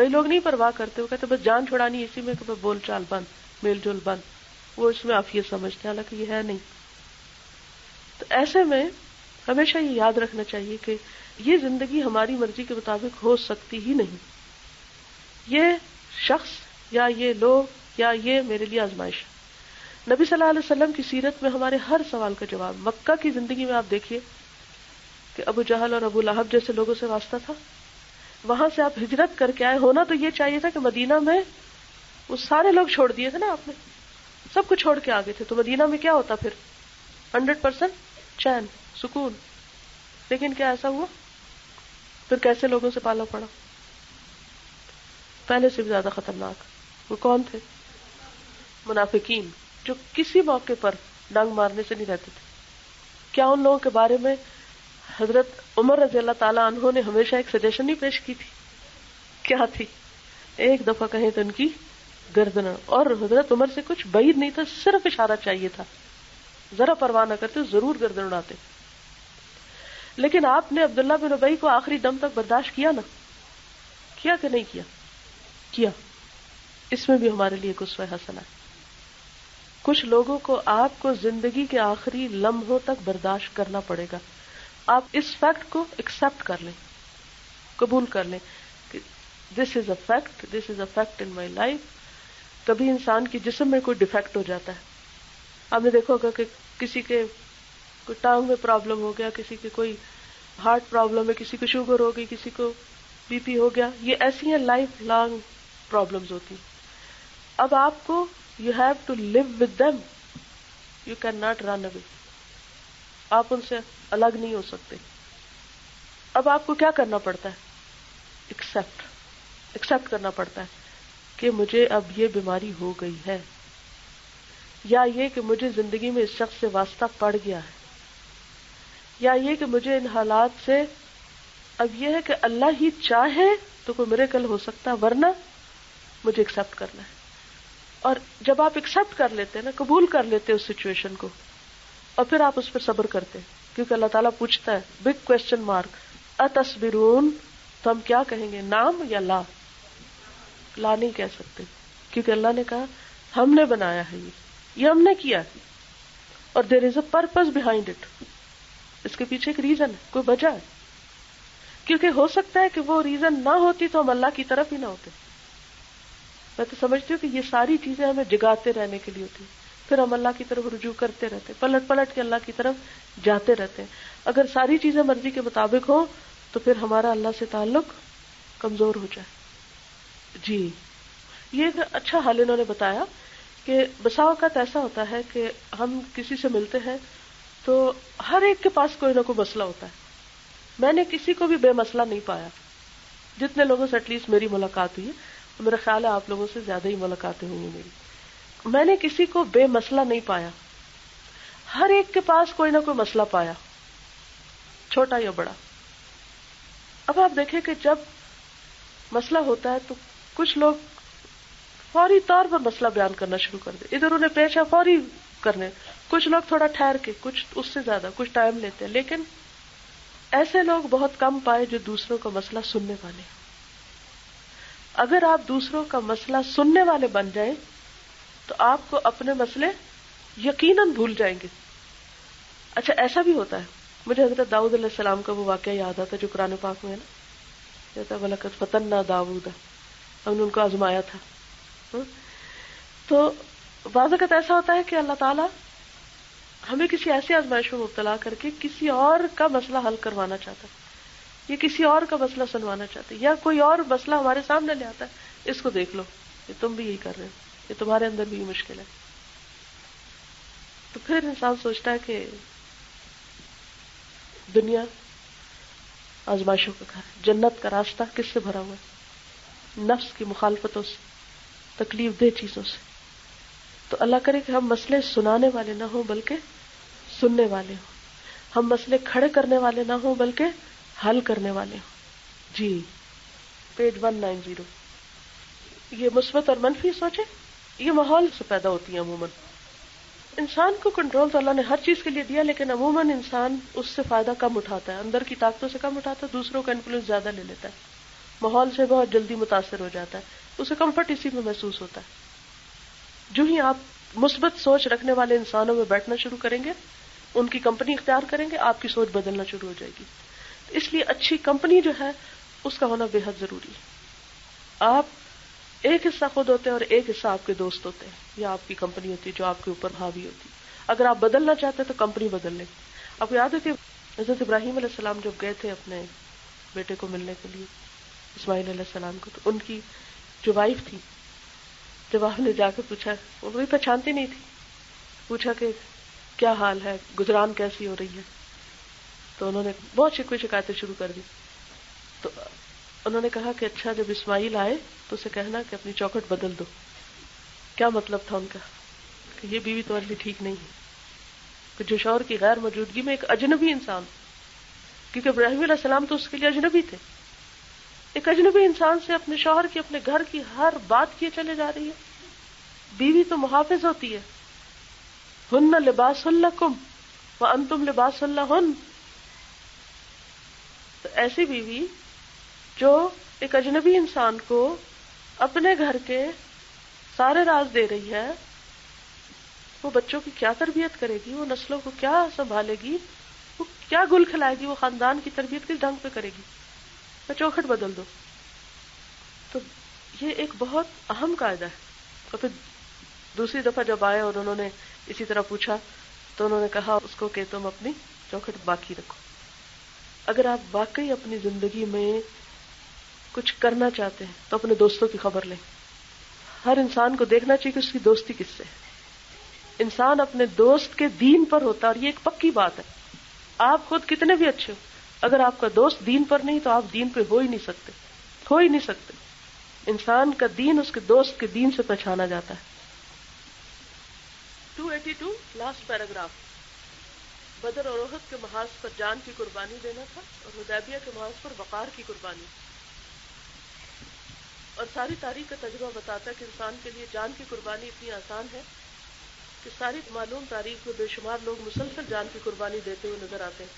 کئی لوگ نہیں پرواہ کرتے، وہ کہتے بس جان چھڑانی اسی میں کہ بول چال بند، میل جول بند، وہ اس میں عافیت سمجھتے ہیں، حالانکہ یہ ہے نہیں. تو ایسے میں ہمیشہ یہ یاد رکھنا چاہیے کہ یہ زندگی ہماری مرضی کے مطابق ہو سکتی ہی نہیں. یہ شخص یا یہ لوگ یا یہ میرے لیے آزمائش ہے. نبی صلی اللہ علیہ وسلم کی سیرت میں ہمارے ہر سوال کا جواب. مکہ کی زندگی میں آپ دیکھیے کہ ابو جہل اور ابو لہب جیسے لوگوں سے واسطہ تھا. وہاں سے آپ ہجرت کر کے آئے، ہونا تو یہ چاہیے تھا کہ مدینہ میں وہ سارے لوگ چھوڑ دیے تھے نا آپ نے، سب کو چھوڑ کے آگے تھے، تو مدینہ میں کیا ہوتا پھر 100% چین سکون. لیکن کیا ایسا ہوا؟ پھر کیسے لوگوں سے پالا پڑا؟ پہلے سے بھی زیادہ خطرناک. وہ کون تھے؟ منافقین، جو کسی موقع پر ڈنگ مارنے سے نہیں رہتے تھے. کیا ان لوگوں کے بارے میں حضرت عمر رضی اللہ تعالیٰ عنہ نے ہمیشہ ایک سجیشن نہیں پیش کی تھی؟ کیا تھی؟ ایک دفعہ کہیں تو ان کی گردن، اور حضرت عمر سے کچھ بعید نہیں تھا، صرف اشارہ چاہیے تھا، ذرا پرواہ نہ کرتے، ضرور گردن اڑاتے. لیکن آپ نے عبداللہ بن ابی کو آخری دم تک برداشت کیا نا؟ کیا کہ نہیں کیا؟ کیا. اس میں بھی ہمارے لیے اسوہ حسنہ ہے. کچھ لوگوں کو آپ کو زندگی کے آخری لمحوں تک برداشت کرنا پڑے گا. آپ اس فیکٹ کو ایکسپٹ کر لیں، قبول کر لیں کہ this is a fact, this is a fact in my life. کبھی انسان کے جسم میں کوئی ڈیفیکٹ ہو جاتا ہے. آپ نے دیکھا ہوگا کہ کسی کے کوئی ٹانگ میں پرابلم ہو گیا، کسی کے کوئی ہارٹ پرابلم ہے، کسی کو شوگر ہو گئی، کسی کو بی پی ہو گیا. یہ ایسی ہیں لائف لانگ پرابلمز ہوتی. اب آپ کو you have to live with them, you can not run away. آپ ان سے الگ نہیں ہو سکتے. اب آپ کو کیا کرنا پڑتا ہے؟ ایکسپٹ کرنا پڑتا ہے کہ مجھے اب یہ بیماری ہو گئی ہے، یا یہ کہ مجھے زندگی میں اس شخص سے واسطہ پڑ گیا ہے، یا یہ کہ مجھے ان حالات سے اب یہ ہے کہ اللہ ہی چاہے تو کوئی میریکل ہو سکتا ہے، ورنہ مجھے ایکسپٹ کرنا ہے. اور جب آپ ایکسپٹ کر لیتے ہیں نا، قبول کر لیتے اس سچویشن کو، اور پھر آپ اس پر صبر کرتے ہیں، کیونکہ اللہ تعالیٰ پوچھتا ہے بگ کوشچن مارک، اتصبرون، تو ہم کیا کہیں گے؟ نام یا لا؟ لا نہیں کہہ سکتے، کیونکہ اللہ نے کہا ہم نے بنایا ہے، یہ ہم نے کیا، اور دیر از اے پرپز بیہائنڈ اٹ. اس کے پیچھے ایک ریزن ہے، کوئی وجہ ہے. کیونکہ ہو سکتا ہے کہ وہ ریزن نہ ہوتی تو ہم اللہ کی طرف ہی نہ ہوتے. میں تو سمجھتی ہوں کہ یہ ساری چیزیں ہمیں جگاتے رہنے کے لیے ہوتی ہیں، پھر ہم اللہ کی طرف رجوع کرتے رہتے، پلٹ پلٹ کے اللہ کی طرف جاتے رہتے ہیں. اگر ساری چیزیں مرضی کے مطابق ہوں تو پھر ہمارا اللہ سے تعلق کمزور ہو جائے. جی، یہ ایک اچھا حل انہوں نے بتایا کہ بسا اوقات ایسا ہوتا ہے کہ ہم کسی سے ملتے ہیں تو ہر ایک کے پاس کوئی نہ کوئی مسئلہ ہوتا ہے. میں نے کسی کو بھی بے مسئلہ نہیں پایا. جتنے لوگوں سے ایٹ لیسٹ میری ملاقات ہوئی ہے، میرا خیال ہے آپ لوگوں سے زیادہ ہی ملاقاتیں ہوئی ہیں میری، میں نے کسی کو بے مسئلہ نہیں پایا. ہر ایک کے پاس کوئی نہ کوئی مسئلہ پایا، چھوٹا یا بڑا. اب آپ دیکھیں کہ جب مسئلہ ہوتا ہے تو کچھ لوگ فوری طور پر مسئلہ بیان کرنا شروع کر دے، ادھر انہیں پیش ہے فوری کرنے. کچھ لوگ تھوڑا ٹھہر کے، کچھ اس سے زیادہ، کچھ ٹائم لیتے ہیں. لیکن ایسے لوگ بہت کم پائے جو دوسروں کا مسئلہ سننے والے ہیں. اگر آپ دوسروں کا مسئلہ سننے والے بن جائیں تو آپ کو اپنے مسئلے یقیناً بھول جائیں گے. اچھا، ایسا بھی ہوتا ہے. مجھے حضرت داؤد علیہ السلام کا وہ واقعہ یاد آتا ہے جو قرآن پاک میں ہے نا، کہتا ہے وَلَقَدْ فَتَنَّا دَاوُودَ، ہم نے ان کو آزمایا تھا. تو بعض اوقات ایسا ہوتا ہے کہ اللہ تعالیٰ ہمیں کسی ایسی آزمائش میں مبتلا کر کے کسی اور کا مسئلہ حل کروانا چاہتا ہے، یا کسی اور کا مسئلہ سنوانا چاہتا ہے، یا کوئی اور مسئلہ ہمارے سامنے لے آتا ہے، اس کو دیکھ لو، یہ تم بھی یہی کر رہے ہو، یہ تمہارے اندر بھی یہ مشکل ہے. تو پھر انسان سوچتا ہے کہ دنیا آزمائشوں کا گھر ہے. جنت کا راستہ کس سے بھرا ہوا ہے؟ نفس کی مخالفتوں سے، تکلیف دہ چیزوں سے. تو اللہ کرے کہ ہم مسئلے سنانے والے نہ ہوں بلکہ سننے والے ہوں. ہم مسئلے کھڑے کرنے والے نہ ہوں بلکہ حل کرنے والے ہوں. جی، پیج 190. یہ مثبت اور منفی سوچیں، یہ ماحول سے پیدا ہوتی ہیں. عموماً انسان کو کنٹرول تو اللہ نے ہر چیز کے لیے دیا، لیکن عموماً انسان اس سے فائدہ کم اٹھاتا ہے، اندر کی طاقتوں سے کم اٹھاتا ہے، دوسروں کا انفلوئنس زیادہ لے لیتا ہے. ماحول سے بہت جلدی متاثر ہو جاتا ہے، اسے کمفرٹ اسی میں محسوس ہوتا ہے. جو ہی آپ مثبت سوچ رکھنے والے انسانوں میں بیٹھنا شروع کریں گے، ان کی کمپنی اختیار کریں گے، آپ کی سوچ بدلنا شروع ہو جائے گی. اس لیے اچھی کمپنی جو ہے اس کا ہونا بے حد ضروری ہے. آپ ایک حصہ خود ہوتے ہیں اور ایک حصہ آپ کے دوست ہوتے ہیں، یا آپ کی کمپنی ہوتی ہے جو آپ کے اوپر حاوی ہوتی ہے. اگر آپ بدلنا چاہتے ہیں تو کمپنی بدل لیں. آپ کو یاد ہے کہ حضرت ابراہیم علیہ السلام جب گئے تھے اپنے بیٹے کو ملنے کے لیے، اسماعیل علیہ السلام کو، تو ان کی جو وائف تھی، جب آپ نے جا کے پوچھا، وہ بھی پہچانتی نہیں تھی، پوچھا کہ کیا حال ہے، گزران کیسی ہو رہی ہے، تو انہوں نے بہت شکوے شکایتیں شروع کر دی. تو انہوں نے کہا کہ اچھا جب اسماعیل آئے تو اسے کہنا کہ اپنی چوکھٹ بدل دو. کیا مطلب تھا ان کا؟ کہ یہ بیوی تمہارے لیے ٹھیک نہیں ہے، کہ جو شوہر کی غیر موجودگی میں ایک اجنبی انسان، کیونکہ ابراہیم علیہ السلام تو اس کے لیے اجنبی تھے، ایک اجنبی انسان سے اپنے شوہر کی، اپنے گھر کی ہر بات کیے چلے جا رہی ہے. بیوی تو محافظ ہوتی ہے، ہن لباس لکم وانتم لباس لہن. تو ایسی بیوی جو ایک اجنبی انسان کو اپنے گھر کے سارے راز دے رہی ہے، وہ بچوں کی کیا تربیت کرے گی، وہ نسلوں کو کیا سنبھالے گی، وہ کیا گل کھلائے گی، وہ خاندان کی تربیت کس ڈھنگ پہ کرے گی. تو چوکھٹ بدل دو. تو یہ ایک بہت اہم قاعدہ ہے. اور پھر دوسری دفعہ جب آئے اور انہوں نے اسی طرح پوچھا تو انہوں نے کہا اس کو کہ تم اپنی چوکھٹ باقی رکھو. اگر آپ واقعی اپنی زندگی میں کچھ کرنا چاہتے ہیں تو اپنے دوستوں کی خبر لیں. ہر انسان کو دیکھنا چاہیے کہ اس کی دوستی کس سے ہے. انسان اپنے دوست کے دین پر ہوتا ہے، اور یہ ایک پکی بات ہے. آپ خود کتنے بھی اچھے ہو، اگر آپ کا دوست دین پر نہیں تو آپ دین پہ ہو ہی نہیں سکتے. انسان کا دین اس کے دوست کے دین سے پہچانا جاتا ہے. 282 لاسٹ پیراگراف. بدر اور احد کے محاذ پر جان کی قربانی دینا تھا، اور حدیبیہ کے محاذ پر وقار کی قربانی. اور ساری تاریخ کا تجربہ بتاتا ہے کہ انسان کے لیے جان کی قربانی اتنی آسان ہے کہ ساری معلوم تاریخ میں بے شمار لوگ مسلسل جان کی قربانی دیتے ہوئے نظر آتے ہیں.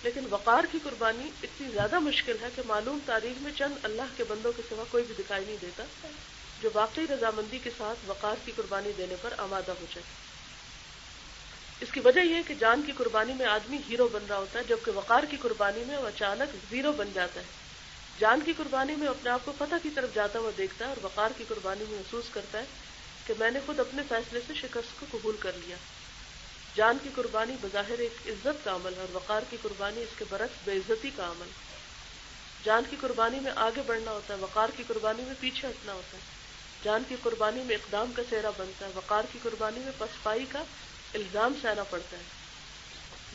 لیکن وقار کی قربانی اتنی زیادہ مشکل ہے کہ معلوم تاریخ میں چند اللہ کے بندوں کے سوا کوئی بھی دکھائی نہیں دیتا جو واقعی رضامندی کے ساتھ وقار کی قربانی دینے پر آمادہ ہو جائے. اس کی وجہ یہ ہے کہ جان کی قربانی میں آدمی ہیرو بن رہا ہوتا ہے، جبکہ وقار کی قربانی میں وہ اچانک زیرو بن جاتا ہے. جان کی قربانی میں اپنے آپ کو فتح کی طرف جاتا ہوا دیکھتا ہے، اور وقار کی قربانی میں محسوس کرتا ہے کہ میں نے خود اپنے فیصلے سے شکست کو قبول کر لیا. جان کی قربانی بظاہر ایک عزت کا عمل ہے، اور وقار کی قربانی اس کے برعکس بے عزتی کا عمل. جان کی قربانی میں آگے بڑھنا ہوتا ہے، وقار کی قربانی میں پیچھے ہٹنا ہوتا ہے. جان کی قربانی میں اقدام کا سہرا بنتا ہے، وقار کی قربانی میں پسپائی کا الزام سہنا پڑتا ہے.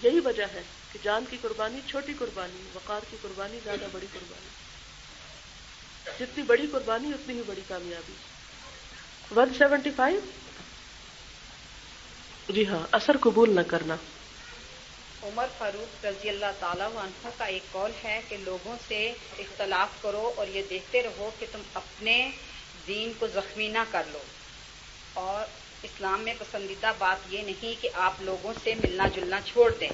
یہی وجہ ہے کہ جان کی قربانی چھوٹی قربانی، وقار کی قربانی زیادہ بڑی قربانی. جتنی بڑی قربانی اتنی ہی بڑی کامیابی. 175. جی ہاں، اثر قبول نہ کرنا. عمر فاروق رضی اللہ تعالیٰ عنہ کا ایک قول ہے کہ لوگوں سے اختلاف کرو اور یہ دیکھتے رہو کہ تم اپنے دین کو زخمی نہ کر لو. اور اسلام میں پسندیدہ بات یہ نہیں کہ آپ لوگوں سے ملنا جلنا چھوڑ دیں،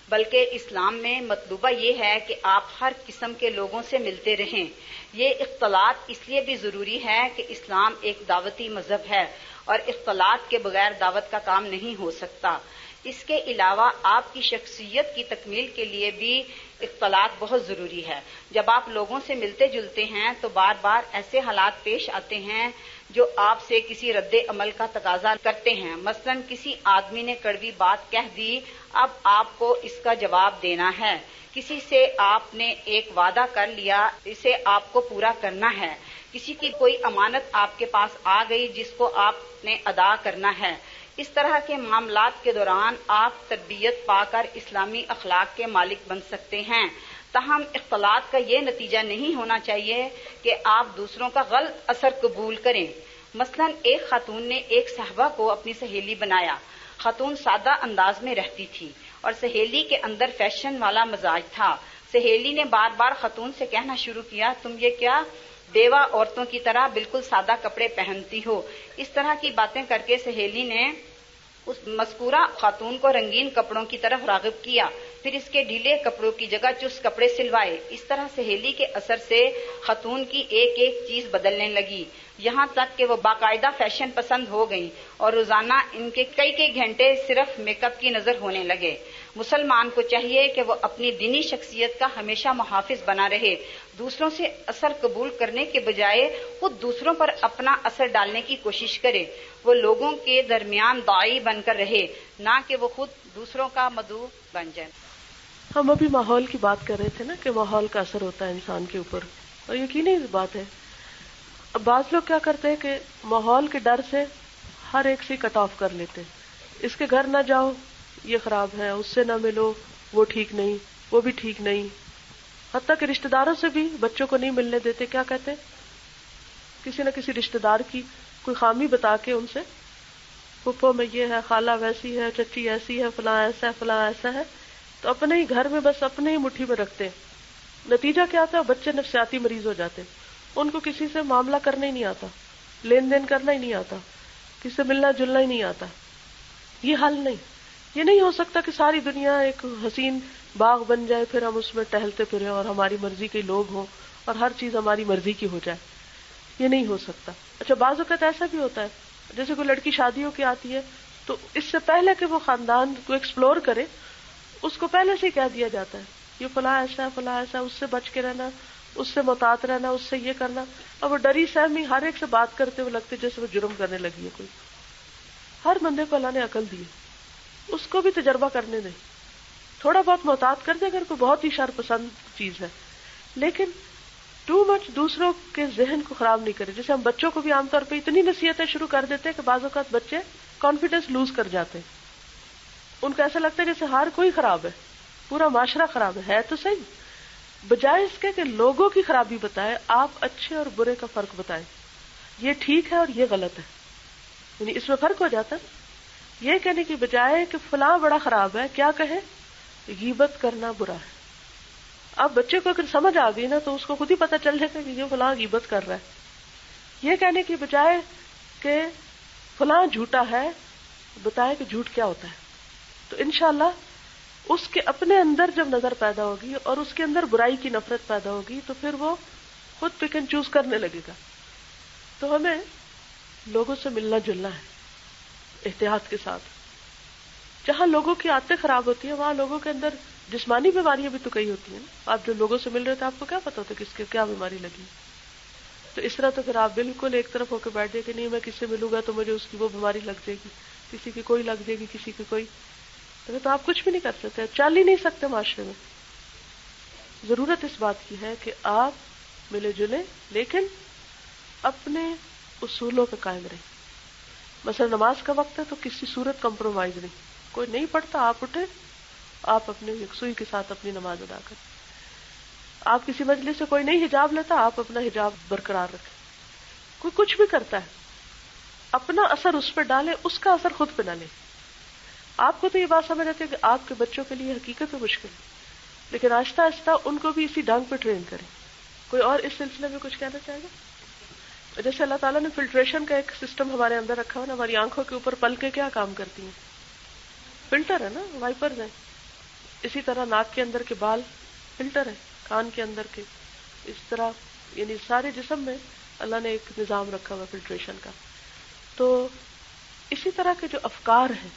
بلکہ اسلام میں مطلوبہ یہ ہے کہ آپ ہر قسم کے لوگوں سے ملتے رہیں. یہ اختلاط اس لیے بھی ضروری ہے کہ اسلام ایک دعوتی مذہب ہے اور اختلاط کے بغیر دعوت کا کام نہیں ہو سکتا. اس کے علاوہ آپ کی شخصیت کی تکمیل کے لیے بھی اختلاط بہت ضروری ہے. جب آپ لوگوں سے ملتے جلتے ہیں تو بار بار ایسے حالات پیش آتے ہیں جو آپ سے کسی رد عمل کا تقاضا کرتے ہیں. مثلا کسی آدمی نے کڑوی بات کہہ دی، اب آپ کو اس کا جواب دینا ہے. کسی سے آپ نے ایک وعدہ کر لیا، اسے آپ کو پورا کرنا ہے. کسی کی کوئی امانت آپ کے پاس آ گئی جس کو آپ نے ادا کرنا ہے. اس طرح کے معاملات کے دوران آپ تربیت پا کر اسلامی اخلاق کے مالک بن سکتے ہیں. تاہم اختلاط کا یہ نتیجہ نہیں ہونا چاہیے کہ آپ دوسروں کا غلط اثر قبول کریں. مثلا ایک خاتون نے ایک صاحبہ کو اپنی سہیلی بنایا. خاتون سادہ انداز میں رہتی تھی اور سہیلی کے اندر فیشن والا مزاج تھا. سہیلی نے بار بار خاتون سے کہنا شروع کیا، تم یہ کیا بیوہ عورتوں کی طرح بالکل سادہ کپڑے پہنتی ہو. اس طرح کی باتیں کر کے سہیلی نے اس مذکورہ خاتون کو رنگین کپڑوں کی طرف راغب کیا. پھر اس کے ڈھیلے کپڑوں کی جگہ چست کپڑے سلوائے۔ اس طرح سہیلی کے اثر سے خاتون کی ایک ایک چیز بدلنے لگی، یہاں تک کہ وہ باقاعدہ فیشن پسند ہو گئیں اور روزانہ ان کے کئی گھنٹے صرف میک اپ کی نظر ہونے لگے۔ مسلمان کو چاہیے کہ وہ اپنی دینی شخصیت کا ہمیشہ محافظ بنا رہے، دوسروں سے اثر قبول کرنے کے بجائے خود دوسروں پر اپنا اثر ڈالنے کی کوشش کرے۔ وہ لوگوں کے درمیان داعی بن کر رہے، نہ کہ وہ خود دوسروں کا مدعو بن جائے۔ ہم ابھی ماحول کی بات کر رہے تھے نا کہ ماحول کا اثر ہوتا ہے انسان کے اوپر، اور یقینی بات ہے۔ اب بعض لوگ کیا کرتے ہیں کہ ماحول کے ڈر سے ہر ایک سے کٹ آف کر لیتے ہیں، اس کے گھر نہ جاؤ یہ خراب ہے، اس سے نہ ملو وہ ٹھیک نہیں، وہ بھی ٹھیک نہیں، حتیٰ کہ رشتہ داروں سے بھی بچوں کو نہیں ملنے دیتے۔ کیا کہتے ہیں؟ کسی نہ کسی رشتہ دار کی کوئی خامی بتا کے ان سے، پھپھو میں یہ ہے، خالہ ویسی ہے، چچی ایسی ہے، فلاں ایسا ہے، فلاں ایسا ہے، تو اپنے ہی گھر میں بس اپنے ہی مٹھی میں رکھتے ہیں۔ نتیجہ کیا آتا ہے؟ بچے نفسیاتی مریض ہو جاتے ہیں، ان کو کسی سے معاملہ کرنا ہی نہیں آتا، لین دین کرنا ہی نہیں آتا، کسی سے ملنا جلنا ہی نہیں آتا۔ یہ حل نہیں، یہ نہیں ہو سکتا کہ ساری دنیا ایک حسین باغ بن جائے، پھر ہم اس میں ٹہلتے پھریں اور ہماری مرضی کے لوگ ہوں اور ہر چیز ہماری مرضی کی ہو جائے، یہ نہیں ہو سکتا۔ اچھا، بعض اوقات ایسا بھی ہوتا ہے، جیسے کوئی لڑکی شادیوں کی آتی ہے تو اس سے پہلے کہ وہ خاندان کو ایکسپلور کرے، اس کو پہلے سے ہی کہہ دیا جاتا ہے یہ فلاں ایسا ہے، فلاں ایسا ہے، اس سے بچ کے رہنا، اس سے محتاط رہنا، اس سے یہ کرنا۔ اب وہ ڈری سہمی ہر ایک سے بات کرتے ہوئے لگتے جیسے وہ جرم کرنے لگی ہے کوئی۔ ہر بندے کو اللہ نے عقل دی ہے، اس کو بھی تجربہ کرنے دیں، تھوڑا بہت محتاط کر دے اگر کوئی بہت ہی شر پسند چیز ہے، لیکن ٹو مچ دوسروں کے ذہن کو خراب نہیں کرے۔ جیسے ہم بچوں کو بھی عام طور پہ اتنی نصیحتیں شروع کر دیتے ہیں کہ بعض اوقات بچے کانفیڈینس لوز کر جاتے ہیں، ان کو ایسا لگتا ہے جیسے ہر کوئی خراب ہے، پورا معاشرہ خراب ہے تو صحیح، بجائے اس کے کہ لوگوں کی خرابی بتائے، آپ اچھے اور برے کا فرق بتائیں، یہ ٹھیک ہے اور یہ غلط ہے، یعنی اس میں فرق ہو جاتا ہے۔ یہ کہنے کی بجائے کہ فلاں بڑا خراب ہے، کیا کہے؟ غیبت کرنا برا ہے۔ اب بچے کو اگر سمجھ آ گئی نا تو اس کو خود ہی پتہ چل جائے گا کہ یہ فلاں غیبت کر رہا ہے۔ یہ کہنے کی بجائے کہ فلاں جھوٹا ہے، بتائے کہ جھوٹ کیا ہوتا ہے، تو انشاءاللہ اس کے اپنے اندر جب نظر پیدا ہوگی اور اس کے اندر برائی کی نفرت پیدا ہوگی تو پھر وہ خود پک اینڈ چوز کرنے لگے گا۔ تو ہمیں لوگوں سے ملنا جلنا ہے احتیاط کے ساتھ۔ جہاں لوگوں کی عادتیں خراب ہوتی ہیں وہاں لوگوں کے اندر جسمانی بیماریاں بھی تو کئی ہوتی ہیں نا۔ آپ جو لوگوں سے مل رہے تھے آپ کو کیا پتا ہوتا کس کے کیا بیماری لگی، تو اس طرح تو پھر آپ بالکل ایک طرف ہو کے بیٹھ جائے کہ نہیں میں کس سے ملوں گا تو مجھے اس کی وہ بیماری لگ جائے گی، کسی کی کوئی لگ جائے گی، کسی کی کوئی، تو آپ کچھ بھی نہیں کر سکتے، چل ہی نہیں سکتے معاشرے میں۔ ضرورت اس بات کی ہے کہ آپ ملے جلے لیکن اپنے اصولوں پہ قائم رہیں۔ مثلا نماز کا وقت ہے تو کسی صورت کمپرومائز نہیں، کوئی نہیں پڑھتا آپ اٹھے، آپ اپنے یکسوئی کے ساتھ اپنی نماز ادا کریں۔ آپ کسی مجلس سے کوئی نہیں حجاب لیتا، آپ اپنا حجاب برقرار رکھیں۔ کوئی کچھ بھی کرتا ہے اپنا اثر اس پہ ڈالے، اس کا اثر خود پہ نہ لے۔ آپ کو تو یہ بات سمجھ آتی ہے کہ آپ کے بچوں کے لیے حقیقت میں مشکل ہے، لیکن آہستہ آہستہ ان کو بھی اسی ڈھنگ پہ ٹرین کریں۔ کوئی اور اس سلسلے میں کچھ کہنا چاہے گا؟ جیسے اللہ تعالیٰ نے فلٹریشن کا ایک سسٹم ہمارے اندر رکھا ہوا نا، ہماری آنکھوں کے اوپر پلکیں کیا کام کرتی ہیں؟ فلٹر ہے نا، وائپرز ہیں۔ اسی طرح ناک کے اندر کے بال فلٹر ہے، کان کے اندر کے، اس طرح یعنی سارے جسم میں اللہ نے ایک نظام رکھا ہوا فلٹریشن کا۔ تو اسی طرح کے جو افکار ہیں،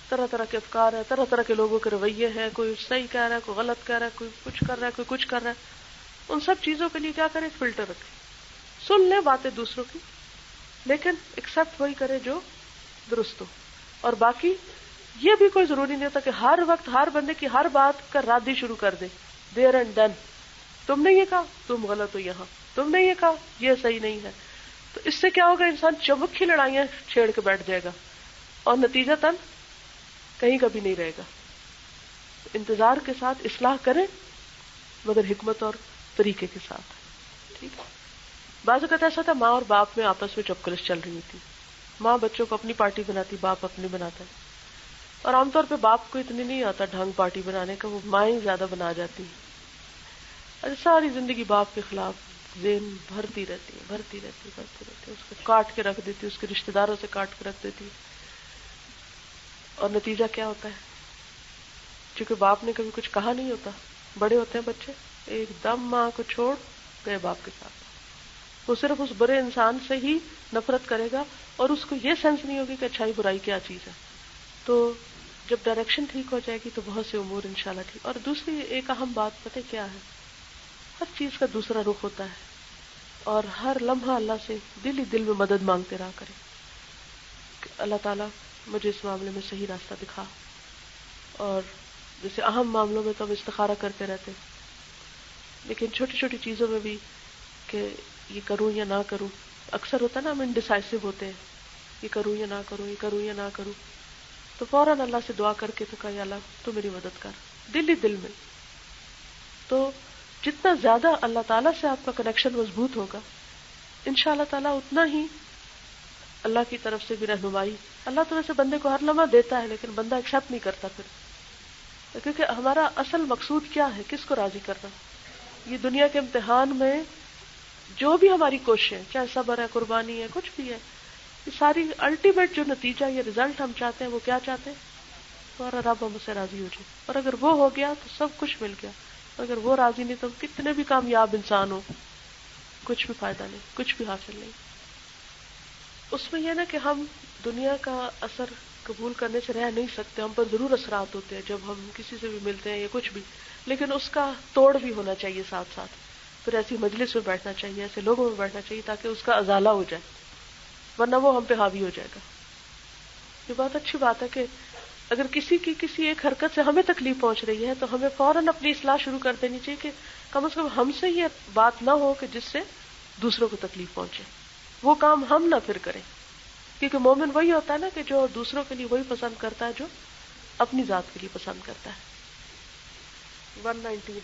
طرح طرح کے افکار ہیں، طرح طرح کے لوگوں کے رویے ہیں، کوئی صحیح کہہ رہا ہے، کوئی غلط کہہ رہا ہے، کوئی کچھ کر رہا ہے، کوئی کچھ کر رہا ہے، ان سب چیزوں کے لیے کیا کریں؟ فلٹر رکھیں، سن لیں باتیں دوسروں کی لیکن ایکسپٹ وہی کرے جو درست ہو، اور باقی یہ بھی کوئی ضروری نہیں ہوتا کہ ہر وقت ہر بندے کی ہر بات کا رد ہی شروع کر دے، دیر اینڈ ڈن، تم نے یہ کہا تم غلط ہو، یہاں تم نے یہ کہا یہ صحیح نہیں ہے، تو اس سے کیا ہوگا؟ انسان چمک کی لڑائیاں چھیڑ کے بیٹھ جائے گا اور نتیجہ تن کہیں کبھی نہیں رہے گا۔ انتظار کے ساتھ اصلاح کریں مگر حکمت اور طریقے کے ساتھ، ٹھیک ہے؟ بعض اوقات ایسا تھا ماں اور باپ میں آپس میں چپکلش چل رہی ہوتی، ماں بچوں کو اپنی پارٹی بناتی، باپ اپنی بناتا ہے، اور عام طور پہ باپ کو اتنی نہیں آتا ڈھنگ پارٹی بنانے کا، وہ مائیں زیادہ بنا جاتی ہیں، اور ساری زندگی باپ کے خلاف ذہن بھرتی رہتی ہے، اس کو کاٹ کے رکھ دیتی، اس کے رشتہ داروں سے کاٹ کے رکھ دیتی، اور نتیجہ کیا ہوتا ہے؟ چونکہ باپ نے کبھی کچھ کہا نہیں ہوتا. بڑے ہوتے ہیں بچے ایک دم ماں کو چھوڑ گئے باپ کے ساتھ, وہ صرف اس برے انسان سے ہی نفرت کرے گا اور اس کو یہ سینس نہیں ہوگی کہ اچھائی برائی کیا چیز ہے. تو جب ڈائریکشن ٹھیک ہو جائے گی تو بہت سے امور انشاءاللہ ٹھیک. اور دوسری ایک اہم بات پتہ کیا ہے, ہر چیز کا دوسرا رخ ہوتا ہے اور ہر لمحہ اللہ سے دل ہی دل میں مدد مانگتے رہا کرے کہ اللہ تعالیٰ مجھے اس معاملے میں صحیح راستہ دکھا. اور جیسے اہم معاملوں میں تو ہم استخارہ کرتے رہتے, لیکن چھوٹی چھوٹی چیزوں میں بھی کہ یہ کروں یا نہ کروں, اکثر ہوتا ہے نا ہم انڈیسائسو ہوتے ہیں, یہ کروں یا نہ کروں, یہ کروں یا نہ کروں, تو فوراً اللہ سے دعا کر کے تو کہا یا اللہ تو میری مدد کر, دل ہی دل میں. تو جتنا زیادہ اللہ تعالیٰ سے آپ کا کنیکشن مضبوط ہوگا انشاءاللہ تعالیٰ اتنا ہی اللہ کی طرف سے بھی رہنمائی. اللہ تو ویسے بندے کو ہر لمحہ دیتا ہے لیکن بندہ ایکسیپٹ نہیں کرتا پھر, کیونکہ ہمارا اصل مقصود کیا ہے, کس کو راضی کرنا. یہ دنیا کے امتحان میں جو بھی ہماری کوششیں, چاہے صبر ہے, قربانی ہے, کچھ بھی ہے, یہ ساری الٹیمیٹ جو نتیجہ یہ رزلٹ ہم چاہتے ہیں وہ کیا چاہتے ہیں, ہمارا رب ہم سے راضی ہو جائے. اور اگر وہ ہو گیا تو سب کچھ مل گیا, اگر وہ راضی نہیں تو کتنے بھی کامیاب انسان ہو کچھ بھی فائدہ نہیں, کچھ بھی حاصل نہیں. اس میں یہ نا کہ ہم دنیا کا اثر قبول کرنے سے رہ نہیں سکتے, ہم پر ضرور اثرات ہوتے ہیں جب ہم کسی سے بھی ملتے ہیں یا کچھ بھی, لیکن اس کا توڑ بھی ہونا چاہیے ساتھ ساتھ. پھر ایسی مجلس میں بیٹھنا چاہیے, ایسے لوگوں میں بیٹھنا چاہیے تاکہ اس کا ازالہ ہو جائے, ورنہ وہ ہم پہ حاوی ہو جائے گا. یہ بہت اچھی بات ہے کہ اگر کسی کی کسی ایک حرکت سے ہمیں تکلیف پہنچ رہی ہے تو ہمیں فوراً اپنی اصلاح شروع کر دینی چاہیے کہ کم از کم ہم سے یہ بات نہ ہو کہ جس سے دوسروں کو تکلیف پہنچے. وہ کام ہم نہ پھر کریں, کیونکہ مومن وہی ہوتا ہے نا کہ جو دوسروں کے لیے وہی پسند کرتا ہے جو اپنی ذات کے لیے پسند کرتا ہے. 119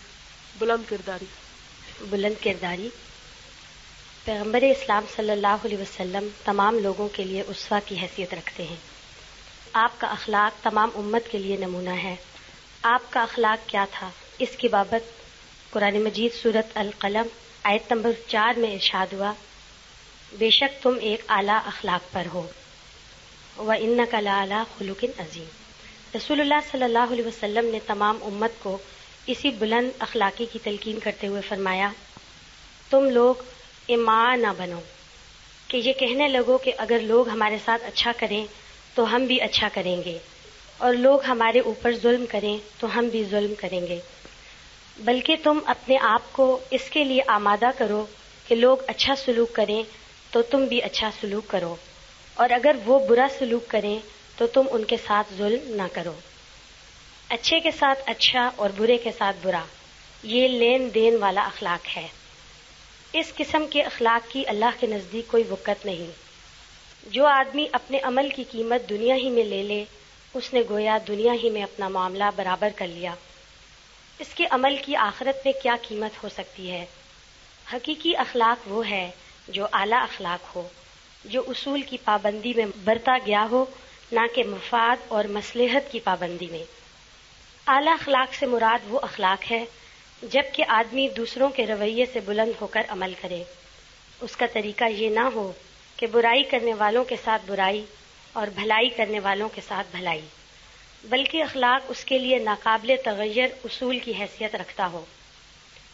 بلند کرداری. بلند کرداری. پیغمبر اسلام صلی اللہ علیہ وسلم تمام لوگوں کے لیے اسوہ کی حیثیت رکھتے ہیں. آپ کا اخلاق تمام امت کے لیے نمونہ ہے. آپ کا اخلاق کیا تھا, اس کی بابت قرآن مجید سورۃ القلم آیت نمبر 4 میں ارشاد ہوا, بے شک تم ایک اعلیٰ اخلاق پر ہو, وَإِنَّكَ لَعَلَىٰ خُلُقٍ عَظِيمٍ. رسول اللہ صلی اللہ علیہ وسلم نے تمام امت کو اسی بلند اخلاقی کی تلقین کرتے ہوئے فرمایا, تم لوگ امعاء نہ بنو, کہ یہ کہنے لگو کہ اگر لوگ ہمارے ساتھ اچھا کریں تو ہم بھی اچھا کریں گے, اور لوگ ہمارے اوپر ظلم کریں تو ہم بھی ظلم کریں گے, بلکہ تم اپنے آپ کو اس کے لیے آمادہ کرو کہ لوگ اچھا سلوک کریں تو تم بھی اچھا سلوک کرو, اور اگر وہ برا سلوک کریں تو تم ان کے ساتھ ظلم نہ کرو. اچھے کے ساتھ اچھا اور برے کے ساتھ برا, یہ لین دین والا اخلاق ہے. اس قسم کے اخلاق کی اللہ کے نزدیک کوئی وقت نہیں. جو آدمی اپنے عمل کی قیمت دنیا ہی میں لے لے, اس نے گویا دنیا ہی میں اپنا معاملہ برابر کر لیا. اس کے عمل کی آخرت میں کیا قیمت ہو سکتی ہے؟ حقیقی اخلاق وہ ہے جو اعلیٰ اخلاق ہو, جو اصول کی پابندی میں برتا گیا ہو, نہ کہ مفاد اور مصلحت کی پابندی میں. اعلیٰ اخلاق سے مراد وہ اخلاق ہے جبکہ آدمی دوسروں کے رویے سے بلند ہو کر عمل کرے. اس کا طریقہ یہ نہ ہو کہ برائی کرنے والوں کے ساتھ برائی اور بھلائی کرنے والوں کے ساتھ بھلائی, بلکہ اخلاق اس کے لیے ناقابل تغیر اصول کی حیثیت رکھتا ہو.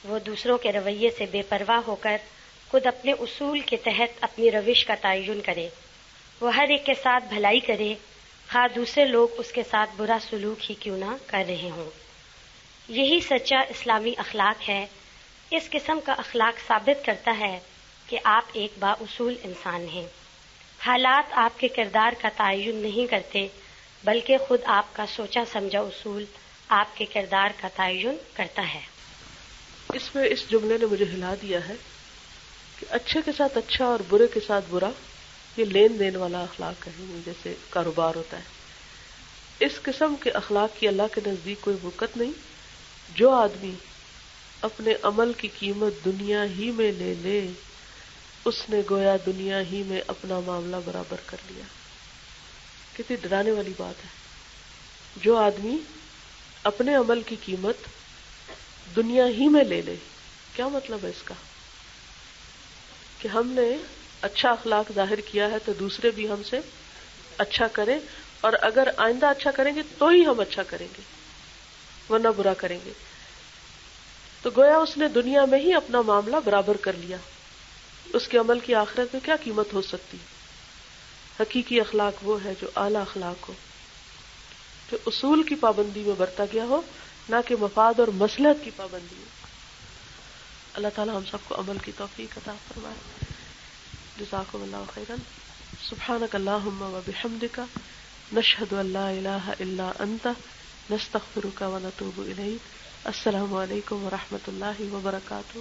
وہ دوسروں کے رویے سے بے پرواہ ہو کر خود اپنے اصول کے تحت اپنی روش کا تعین کرے. وہ ہر ایک کے ساتھ بھلائی کرے, خواہ دوسرے لوگ اس کے ساتھ برا سلوک ہی کیوں نہ کر رہے ہوں. یہی سچا اسلامی اخلاق ہے. اس قسم کا اخلاق ثابت کرتا ہے کہ آپ ایک بااصول انسان ہیں. حالات آپ کے کردار کا تعین نہیں کرتے, بلکہ خود آپ کا سوچا سمجھا اصول آپ کے کردار کا تعین کرتا ہے. اس میں اس جملے نے مجھے ہلا دیا ہے کہ اچھے کے ساتھ اچھا اور برے کے ساتھ برا, یہ لین دین والا اخلاق ہے, جیسے کاروبار ہوتا ہے. اس قسم کے اخلاق کی اللہ کے نزدیک کوئی وقت نہیں. جو آدمی اپنے عمل کی قیمت دنیا ہی میں لے لے, اس نے گویا دنیا ہی میں اپنا معاملہ برابر کر لیا. کتنی ڈرانے والی بات ہے. جو آدمی اپنے عمل کی قیمت دنیا ہی میں لے لے, کیا مطلب ہے اس کا؟ کہ ہم نے اچھا اخلاق ظاہر کیا ہے تو دوسرے بھی ہم سے اچھا کریں, اور اگر آئندہ اچھا کریں گے تو ہی ہم اچھا کریں گے. ورنہ برا کریں گے. تو گویا اس نے دنیا میں ہی اپنا معاملہ برابر کر لیا. اس کے عمل کی آخرت میں کیا قیمت ہو سکتی؟ حقیقی اخلاق وہ ہے جو اعلیٰ اخلاق ہو، جو اصول کی پابندی میں برتا گیا ہو، نہ کہ مفاد اور مصلحت کی پابندی میں. اللہ تعالی ہم سب کو عمل کی توفیق عطا فرمائے. جزاکم اللہ خیرا. سبحانک اللہم و بحمدک، نشہد ان لا الہ الا انت، نستغفرک و نتوب الیک. السلام علیکم و رحمۃ اللہ وبرکاتہ.